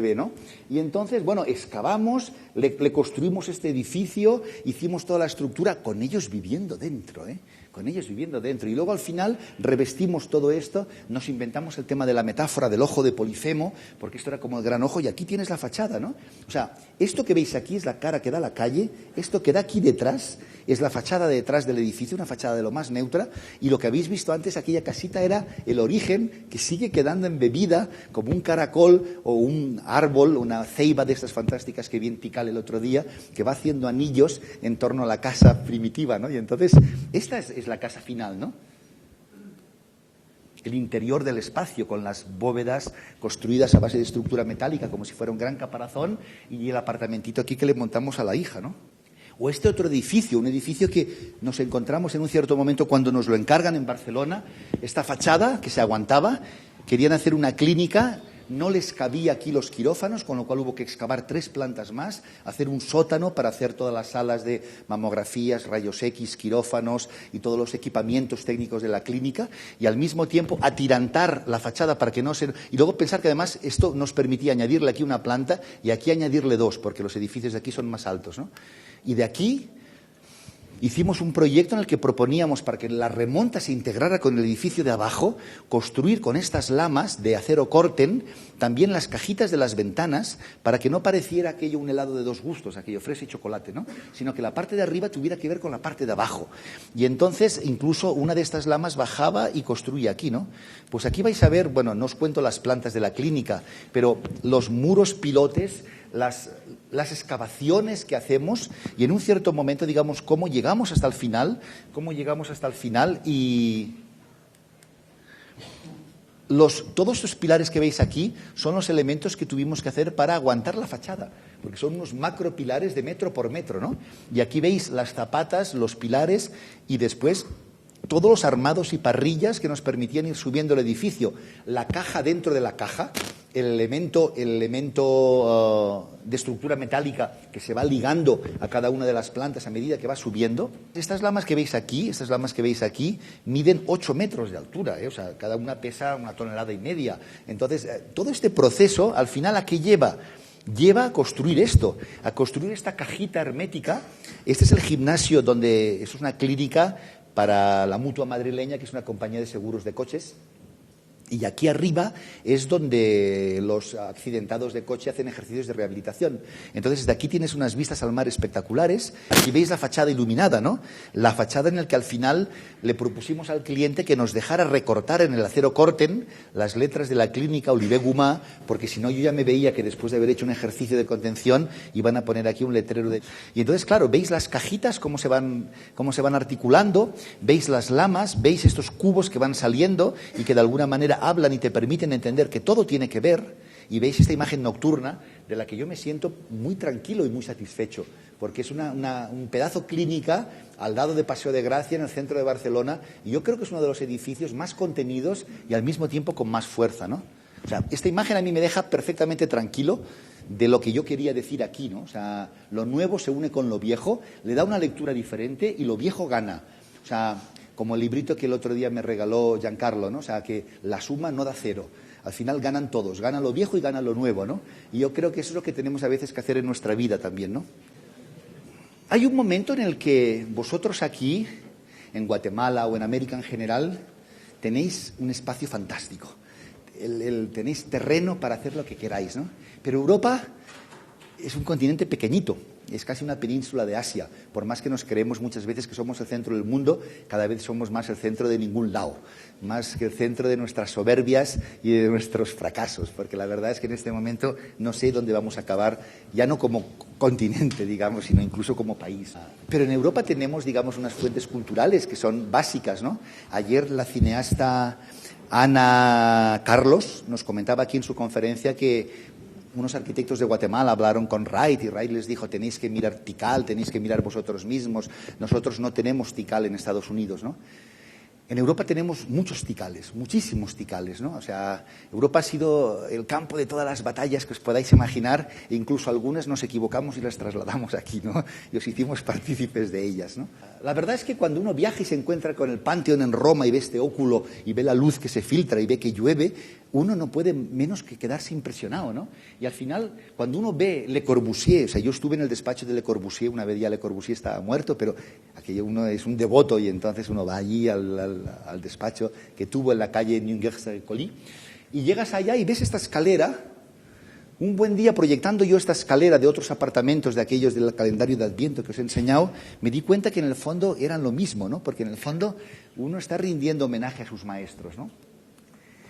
ve, ¿no? Y entonces, bueno, excavamos, le construimos este edificio, hicimos toda la estructura con ellos viviendo dentro, con ellos viviendo dentro. Y luego al final revestimos todo esto, nos inventamos el tema de la metáfora del ojo de Polifemo, porque esto era como el gran ojo, y aquí tienes la fachada, ¿no? O sea, esto que veis aquí es la cara que da la calle, esto que da aquí detrás es la fachada de detrás del edificio, una fachada de lo más neutra, y lo que habéis visto antes, aquella casita, era el origen que sigue quedando embebida como un caracol o un árbol, una ceiba de estas fantásticas que vi en Tikal el otro día, que va haciendo anillos en torno a la casa primitiva, ¿no? Y entonces, esta es la casa final, ¿no? El interior del espacio, con las bóvedas construidas a base de estructura metálica, como si fuera un gran caparazón, y el apartamentito aquí que le montamos a la hija, ¿no? O este otro edificio, un edificio que nos encontramos en un cierto momento cuando nos lo encargan en Barcelona, esta fachada que se aguantaba, querían hacer una clínica, no les cabía aquí los quirófanos, con lo cual hubo que excavar 3 plantas más, hacer un sótano para hacer todas las salas de mamografías, rayos X, quirófanos y todos los equipamientos técnicos de la clínica, y al mismo tiempo atirantar la fachada para que no se... Y luego pensar que además esto nos permitía añadirle aquí una planta y aquí añadirle 2, porque los edificios de aquí son más altos, ¿no? Y de aquí hicimos un proyecto en el que proponíamos, para que la remonta se integrara con el edificio de abajo, construir con estas lamas de acero Corten también las cajitas de las ventanas, para que no pareciera aquello un helado de 2 gustos, aquello fresa y chocolate, ¿no? Sino que la parte de arriba tuviera que ver con la parte de abajo. Y entonces incluso una de estas lamas bajaba y construía aquí, ¿no? Pues aquí vais a ver, bueno, no os cuento las plantas de la clínica, pero los muros pilotes, las excavaciones que hacemos, y en un cierto momento, digamos, cómo llegamos hasta el final y todos estos pilares que veis aquí son los elementos que tuvimos que hacer para aguantar la fachada, porque son unos macro pilares de metro por metro, ¿no? Y aquí veis las zapatas, los pilares y después todos los armados y parrillas que nos permitían ir subiendo el edificio, la caja dentro de la caja, el elemento de estructura metálica que se va ligando a cada una de las plantas a medida que va subiendo. Estas lamas que veis aquí, miden 8 metros de altura, o sea, cada una pesa 1,5 toneladas. Entonces, todo este proceso, al final, ¿a qué lleva? Lleva a construir esto, a construir esta cajita hermética. Este es el gimnasio donde, eso es una clínica para la Mutua Madrileña, que es una compañía de seguros de coches. Y aquí arriba es donde los accidentados de coche hacen ejercicios de rehabilitación. Entonces, desde aquí tienes unas vistas al mar espectaculares. Aquí veis la fachada iluminada, ¿no? La fachada en la que al final le propusimos al cliente que nos dejara recortar en el acero Corten las letras de la clínica Olivé Gumá, porque si no yo ya me veía que después de haber hecho un ejercicio de contención iban a poner aquí un letrero de... Y entonces, claro, veis las cajitas, cómo se van articulando, veis las lamas, veis estos cubos que van saliendo y que de alguna manera hablan y te permiten entender que todo tiene que ver, y veis esta imagen nocturna de la que yo me siento muy tranquilo y muy satisfecho, porque es un pedazo clínica al lado de Paseo de Gracia, en el centro de Barcelona, y yo creo que es uno de los edificios más contenidos y al mismo tiempo con más fuerza, ¿no? O sea, esta imagen a mí me deja perfectamente tranquilo de lo que yo quería decir aquí, ¿no? O sea, lo nuevo se une con lo viejo, le da una lectura diferente y lo viejo gana. O sea, como el librito que el otro día me regaló Giancarlo, ¿no? O sea, que la suma no da 0. Al final ganan todos, gana lo viejo y gana lo nuevo, ¿no? Y yo creo que eso es lo que tenemos a veces que hacer en nuestra vida también, ¿no? Hay un momento en el que vosotros aquí, en Guatemala o en América en general, tenéis un espacio fantástico. Tenéis terreno para hacer lo que queráis, ¿no? Pero Europa es un continente pequeñito, es casi una península de Asia. Por más que nos creemos muchas veces que somos el centro del mundo, cada vez somos más el centro de ningún lado, más que el centro de nuestras soberbias y de nuestros fracasos, porque la verdad es que en este momento no sé dónde vamos a acabar, ya no como continente, digamos, sino incluso como país. Pero en Europa tenemos, digamos, unas fuentes culturales que son básicas, ¿no? Ayer la cineasta Ana Carlos nos comentaba aquí en su conferencia que unos arquitectos de Guatemala hablaron con Wright y Wright les dijo: tenéis que mirar Tikal, tenéis que mirar vosotros mismos, nosotros no tenemos Tikal en Estados Unidos, ¿no? En Europa tenemos muchos Tikales, muchísimos Tikales, ¿no? O sea, Europa ha sido el campo de todas las batallas que os podáis imaginar, e incluso algunas nos equivocamos y las trasladamos aquí, ¿no? Y os hicimos partícipes de ellas, ¿no? La verdad es que cuando uno viaja y se encuentra con el Panteón en Roma y ve este óculo y ve la luz que se filtra y ve que llueve, uno no puede menos que quedarse impresionado, ¿no? Y al final, cuando uno ve Le Corbusier, o sea, yo estuve en el despacho de Le Corbusier, una vez ya Le Corbusier estaba muerto, pero aquello uno es un devoto y entonces uno va allí al despacho que tuvo en la calle Nungerse-Colly y llegas allá y ves esta escalera. Un buen día, proyectando yo esta escalera de otros apartamentos de aquellos del calendario de Adviento que os he enseñado, me di cuenta que en el fondo eran lo mismo, ¿no? Porque en el fondo uno está rindiendo homenaje a sus maestros, ¿no?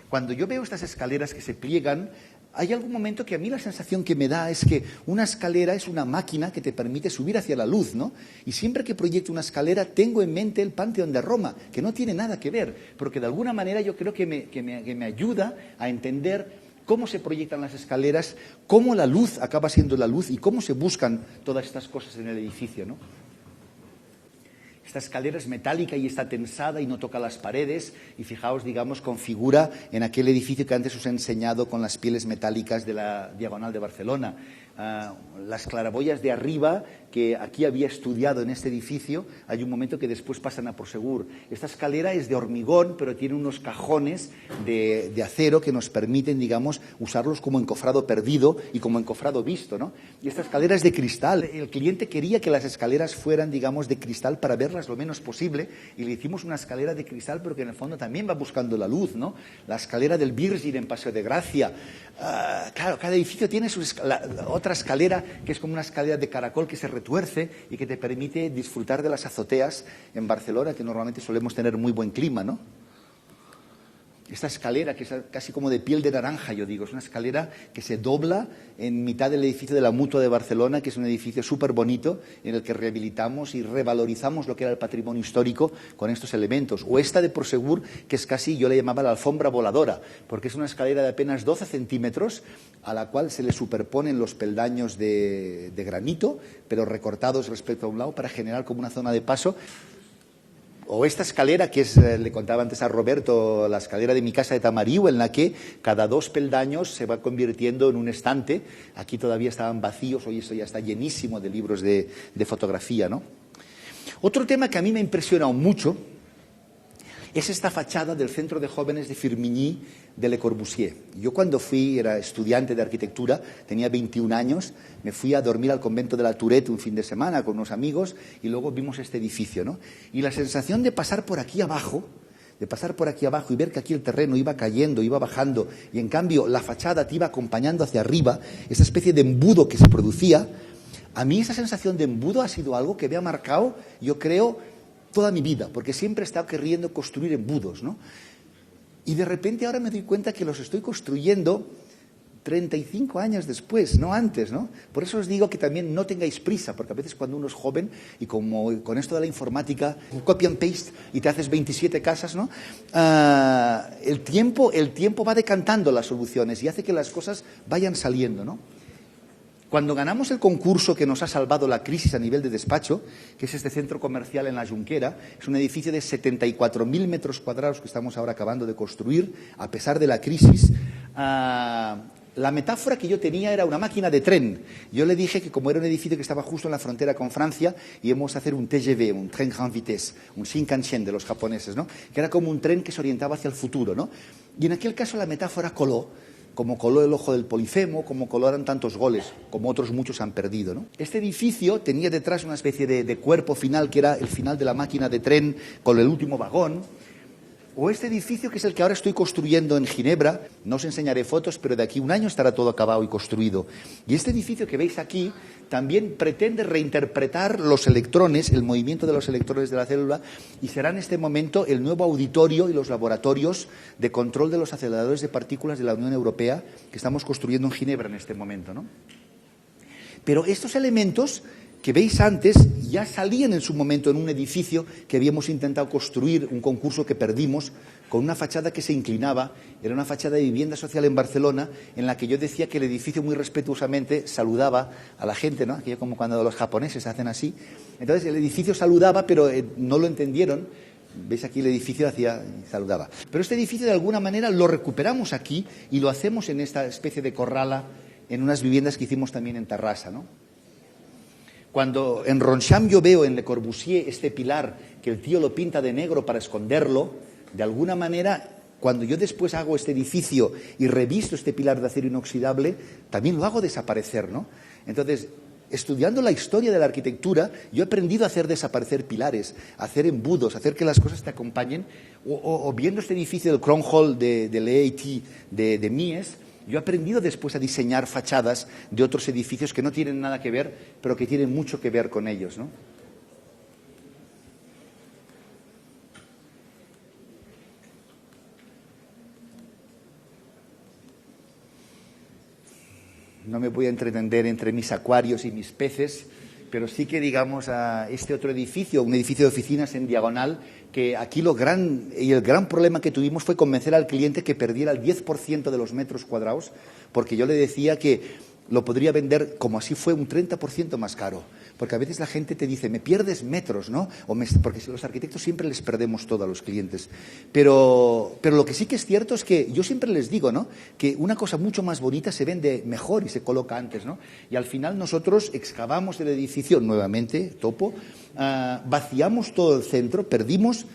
Cuando yo veo estas escaleras que se pliegan, hay algún momento que a mí la sensación que me da es que una escalera es una máquina que te permite subir hacia la luz, ¿no? Y siempre que proyecto una escalera tengo en mente el Panteón de Roma, que no tiene nada que ver, porque de alguna manera yo creo que me ayuda a entender cómo se proyectan las escaleras, cómo la luz acaba siendo la luz y cómo se buscan todas estas cosas en el edificio, ¿no? Esta escalera es metálica y está tensada y no toca las paredes y fijaos, digamos, configura en aquel edificio que antes os he enseñado con las pieles metálicas de la Diagonal de Barcelona. Las claraboyas de arriba que aquí había estudiado en este edificio, hay un momento que después pasan a Prosegur. Esta escalera es de hormigón, pero tiene unos cajones de acero que nos permiten, digamos, usarlos como encofrado perdido y como encofrado visto, ¿no? Y esta escalera es de cristal. El cliente quería que las escaleras fueran, digamos, de cristal para verlas lo menos posible y le hicimos una escalera de cristal, pero que en el fondo también va buscando la luz, ¿no? La escalera del Virgin en Paseo de Gracia. Claro, cada edificio tiene otra escalera que es como una escalera de caracol que se retuerce y que te permite disfrutar de las azoteas en Barcelona, que normalmente solemos tener muy buen clima, ¿no? Esta escalera, que es casi como de piel de naranja, yo digo, es una escalera que se dobla en mitad del edificio de la Mutua de Barcelona, que es un edificio súper bonito, en el que rehabilitamos y revalorizamos lo que era el patrimonio histórico con estos elementos. O esta de Prosegur, que es casi, yo le llamaba la alfombra voladora, porque es una escalera de apenas 12 centímetros, a la cual se le superponen los peldaños de granito, pero recortados respecto a un lado, para generar como una zona de paso. O esta escalera, que es, le contaba antes a Roberto, la escalera de mi casa de Tamariu, en la que cada 2 peldaños se va convirtiendo en un estante. Aquí todavía estaban vacíos, hoy esto ya está llenísimo de libros de fotografía, ¿no? Otro tema que a mí me ha impresionado mucho es esta fachada del Centro de Jóvenes de Firminy de Le Corbusier. Yo cuando era estudiante de arquitectura, tenía 21 años, me fui a dormir al convento de la Tourette un fin de semana con unos amigos y luego vimos este edificio, ¿no? Y la sensación de pasar por aquí abajo y ver que aquí el terreno iba cayendo, iba bajando y en cambio la fachada te iba acompañando hacia arriba, esa especie de embudo que se producía, a mí esa sensación de embudo ha sido algo que me ha marcado, yo creo, toda mi vida, porque siempre he estado queriendo construir embudos, ¿no? Y de repente ahora me doy cuenta que los estoy construyendo 35 años después, no antes, ¿no? Por eso os digo que también no tengáis prisa, porque a veces cuando uno es joven y como con esto de la informática, copy and paste y te haces 27 casas, ¿no? El tiempo va decantando las soluciones y hace que las cosas vayan saliendo, ¿no? Cuando ganamos el concurso que nos ha salvado la crisis a nivel de despacho, que es este centro comercial en la Junquera, es un edificio de 74.000 metros cuadrados que estamos ahora acabando de construir, a pesar de la crisis, la La metáfora que yo tenía era una máquina de tren. Yo le dije que como era un edificio que estaba justo en la frontera con Francia, íbamos a hacer un TGV, un tren grand vitesse, un Shinkansen de los japoneses, ¿no? Que era como un tren que se orientaba hacia el futuro, ¿no? Y en aquel caso la metáfora coló, como coló el ojo del Polifemo, como colaron tantos goles, como otros muchos han perdido, ¿no? Este edificio tenía detrás una especie de cuerpo final, que era el final de la máquina de tren con el último vagón. O este edificio que es el que ahora estoy construyendo en Ginebra, no os enseñaré fotos, pero de aquí un año estará todo acabado y construido. Y este edificio que veis aquí también pretende reinterpretar los electrones, el movimiento de los electrones de la célula, y será en este momento el nuevo auditorio y los laboratorios de control de los aceleradores de partículas de la Unión Europea que estamos construyendo en Ginebra en este momento, ¿no? Pero estos elementos que veis antes ya salían en su momento en un edificio que habíamos intentado construir, un concurso que perdimos, con una fachada que se inclinaba. Era una fachada de vivienda social en Barcelona, en la que yo decía que el edificio muy respetuosamente saludaba a la gente, ¿no? Aquello como cuando los japoneses hacen así. Entonces el edificio saludaba, pero no lo entendieron. Veis aquí el edificio saludaba. Pero este edificio de alguna manera lo recuperamos aquí y lo hacemos en esta especie de corrala, en unas viviendas que hicimos también en Tarrasa, ¿no? Cuando en Roncham yo veo en Le Corbusier este pilar que el tío lo pinta de negro para esconderlo, de alguna manera, cuando yo después hago este edificio y revisto este pilar de acero inoxidable, también lo hago desaparecer, ¿no? Entonces, estudiando la historia de la arquitectura, yo he aprendido a hacer desaparecer pilares, a hacer embudos, a hacer que las cosas te acompañen, o viendo este edificio del Crown Hall del EIT de Mies, yo he aprendido después a diseñar fachadas de otros edificios que no tienen nada que ver, pero que tienen mucho que ver con ellos, ¿no? No me voy a entretener entre mis acuarios y mis peces, pero sí que, digamos, a este otro edificio, un edificio de oficinas en diagonal, que aquí el gran problema que tuvimos fue convencer al cliente que perdiera el 10% de los metros cuadrados, porque yo le decía que lo podría vender, como así fue, un 30% más caro. Porque a veces la gente te dice, me pierdes metros, ¿no? Porque los arquitectos siempre les perdemos todo a los clientes. Pero lo que sí que es cierto es que yo siempre les digo, ¿no? Que una cosa mucho más bonita se vende mejor y se coloca antes, ¿no? Y al final nosotros excavamos el edificio nuevamente, topo, vaciamos todo el centro, perdimos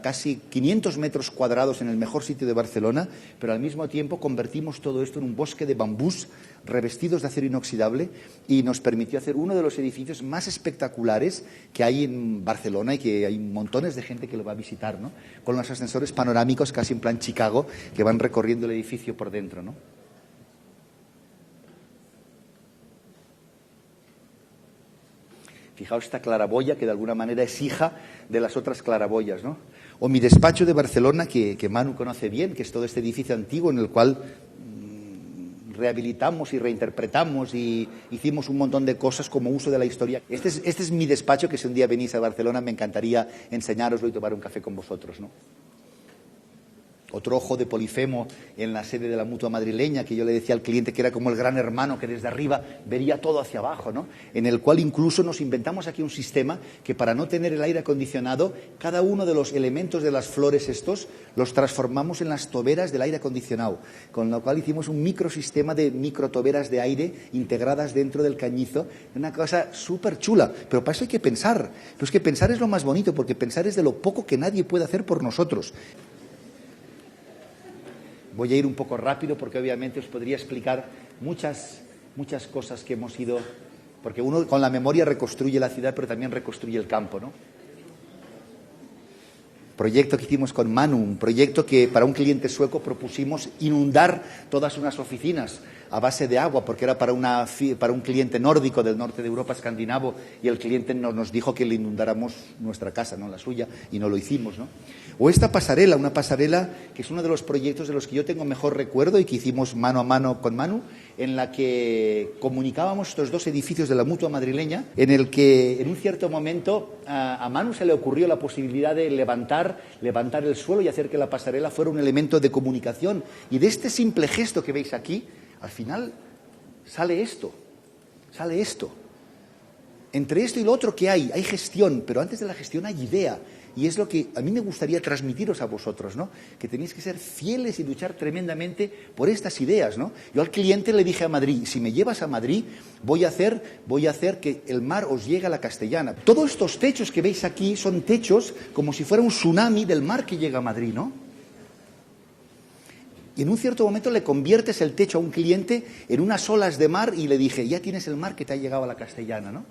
casi 500 metros cuadrados en el mejor sitio de Barcelona, pero al mismo tiempo convertimos todo esto en un bosque de bambús revestidos de acero inoxidable y nos permitió hacer uno de los edificios más espectaculares que hay en Barcelona y que hay montones de gente que lo va a visitar, ¿no? Con los ascensores panorámicos casi en plan Chicago que van recorriendo el edificio por dentro, ¿no? Fijaos esta claraboya que de alguna manera es hija de las otras claraboyas, ¿no? O mi despacho de Barcelona, que Manu conoce bien, que es todo este edificio antiguo en el cual rehabilitamos y reinterpretamos y hicimos un montón de cosas como uso de la historia. Este es mi despacho, que si un día venís a Barcelona me encantaría enseñároslo y tomar un café con vosotros, ¿no? Otro ojo de Polifemo en la sede de la Mutua madrileña, que yo le decía al cliente que era como el gran hermano que desde arriba vería todo hacia abajo, ¿no? En el cual incluso nos inventamos aquí un sistema que, para no tener el aire acondicionado, cada uno de los elementos de las flores estos los transformamos en las toberas del aire acondicionado, con lo cual hicimos un microsistema de microtoberas de aire integradas dentro del cañizo, una cosa súper chula. Pero para eso hay que pensar. Pero es que pensar es lo más bonito, porque pensar es de lo poco que nadie puede hacer por nosotros. Voy a ir un poco rápido porque obviamente os podría explicar muchas cosas que hemos ido, porque uno con la memoria reconstruye la ciudad, pero también reconstruye el campo, ¿no? Proyecto que hicimos con Manu, un proyecto que para un cliente sueco propusimos inundar todas unas oficinas a base de agua, porque era para un cliente nórdico del norte de Europa, escandinavo, y el cliente nos dijo que le inundáramos nuestra casa, no la suya, y no lo hicimos, ¿no? O esta pasarela, una pasarela que es uno de los proyectos de los que yo tengo mejor recuerdo y que hicimos mano a mano con Manu, en la que comunicábamos estos dos edificios de la Mutua madrileña, en el que en un cierto momento a Manu se le ocurrió la posibilidad de levantar el suelo y hacer que la pasarela fuera un elemento de comunicación. Y de este simple gesto que veis aquí, al final sale esto. Entre esto y lo otro, ¿qué hay? Hay gestión, pero antes de la gestión hay idea. y es lo que a mí me gustaría transmitiros a vosotros, ¿no? Que tenéis que ser fieles y luchar tremendamente por estas ideas, ¿no? Yo al cliente le dije a Madrid, si me llevas a Madrid, voy a hacer que el mar os llegue a la Castellana. Todos estos techos que veis aquí son techos como si fuera un tsunami del mar que llega a Madrid, ¿no? Y en un cierto momento le conviertes el techo a un cliente en unas olas de mar y le dije, ya tienes el mar que te ha llegado a la Castellana, ¿no?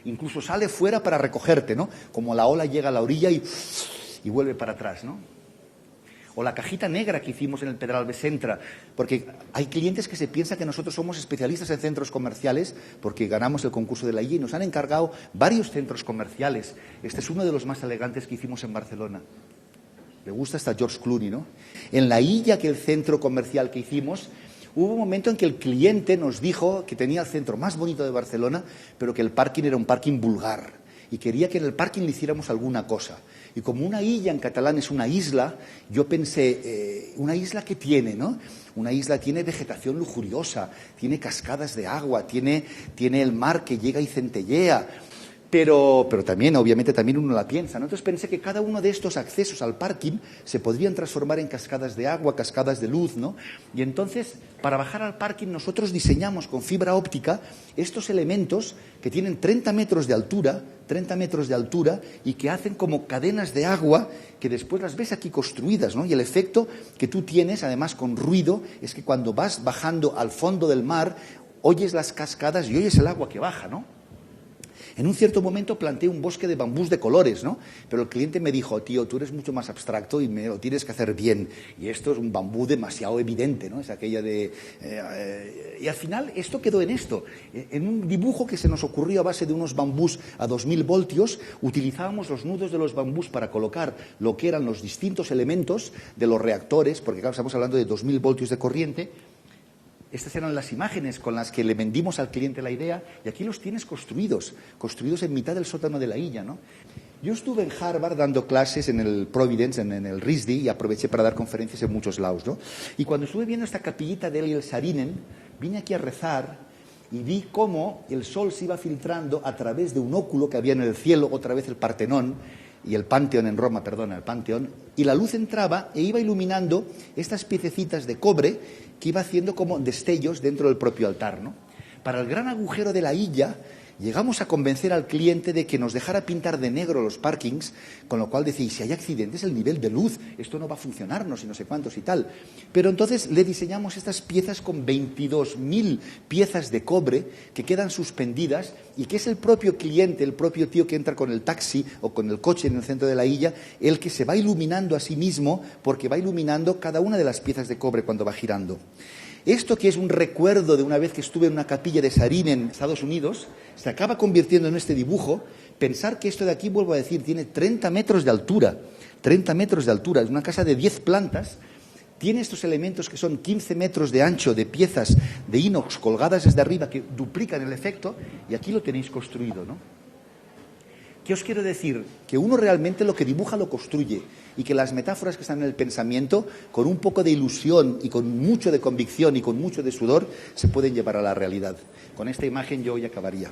Incluso sale fuera para recogerte, ¿no? Como la ola llega a la orilla y vuelve para atrás, ¿no? O la cajita negra que hicimos en el Pedralbes Centra, porque hay clientes que se piensan que nosotros somos especialistas en centros comerciales porque ganamos el concurso de la IA y nos han encargado varios centros comerciales. Este es uno de los más elegantes que hicimos en Barcelona. Le gusta hasta George Clooney, ¿no? En la Illa, que el centro comercial que hicimos, hubo un momento en que el cliente nos dijo que tenía el centro más bonito de Barcelona, pero que el parking era un parking vulgar y quería que en el parking le hiciéramos alguna cosa. Y como una illa en catalán es una isla, yo pensé, ¿una isla qué tiene, no? Una isla tiene vegetación lujuriosa, tiene cascadas de agua, tiene el mar que llega y centellea. Pero también, obviamente, también uno la piensa, ¿no? Entonces pensé que cada uno de estos accesos al parking se podrían transformar en cascadas de agua, cascadas de luz, ¿no? Y entonces, para bajar al parking, nosotros diseñamos con fibra óptica estos elementos que tienen 30 metros de altura y que hacen como cadenas de agua que después las ves aquí construidas, ¿no? Y el efecto que tú tienes, además con ruido, es que cuando vas bajando al fondo del mar, oyes las cascadas y oyes el agua que baja, ¿no? En un cierto momento planteé un bosque de bambús de colores, ¿no? Pero el cliente me dijo, tío, tú eres mucho más abstracto y me lo tienes que hacer bien. Y esto es un bambú demasiado evidente, ¿no? Es aquella de... Y al final esto quedó en esto. En un dibujo que se nos ocurrió a base de unos bambús a 2000 voltios, utilizábamos los nudos de los bambús para colocar lo que eran los distintos elementos de los reactores, porque claro, estamos hablando de 2000 voltios de corriente. Estas eran las imágenes con las que le vendimos al cliente la idea y aquí los tienes construidos en mitad del sótano de la Illa, ¿no? Yo estuve en Harvard dando clases en el Providence, en el RISD, y aproveché para dar conferencias en muchos lados, ¿no? Y cuando estuve viendo esta capillita de Eliel Saarinen, vine aquí a rezar y vi cómo el sol se iba filtrando a través de un óculo que había en el cielo, otra vez el Partenón, y el Panteón en Roma, el Panteón, y la luz entraba e iba iluminando estas piececitas de cobre que iba haciendo como destellos dentro del propio altar, ¿no? Para el gran agujero de la Illa, llegamos a convencer al cliente de que nos dejara pintar de negro los parkings, con lo cual decía, y si hay accidentes, el nivel de luz, esto no va a funcionarnos y no sé cuántos y tal. Pero entonces le diseñamos estas piezas con 22.000 piezas de cobre que quedan suspendidas y que es el propio cliente, el propio tío que entra con el taxi o con el coche en el centro de la Illa, el que se va iluminando a sí mismo porque va iluminando cada una de las piezas de cobre cuando va girando. Esto, que es un recuerdo de una vez que estuve en una capilla de Saarinen en Estados Unidos, se acaba convirtiendo en este dibujo. Pensar que esto de aquí, vuelvo a decir, tiene 30 metros de altura. 30 metros de altura. Es una casa de 10 plantas. Tiene estos elementos que son 15 metros de ancho de piezas de inox colgadas desde arriba que duplican el efecto. Y aquí lo tenéis construido, ¿no? ¿Qué os quiero decir? Que uno realmente lo que dibuja lo construye y que las metáforas que están en el pensamiento, con un poco de ilusión y con mucho de convicción y con mucho de sudor, se pueden llevar a la realidad. Con esta imagen yo hoy acabaría.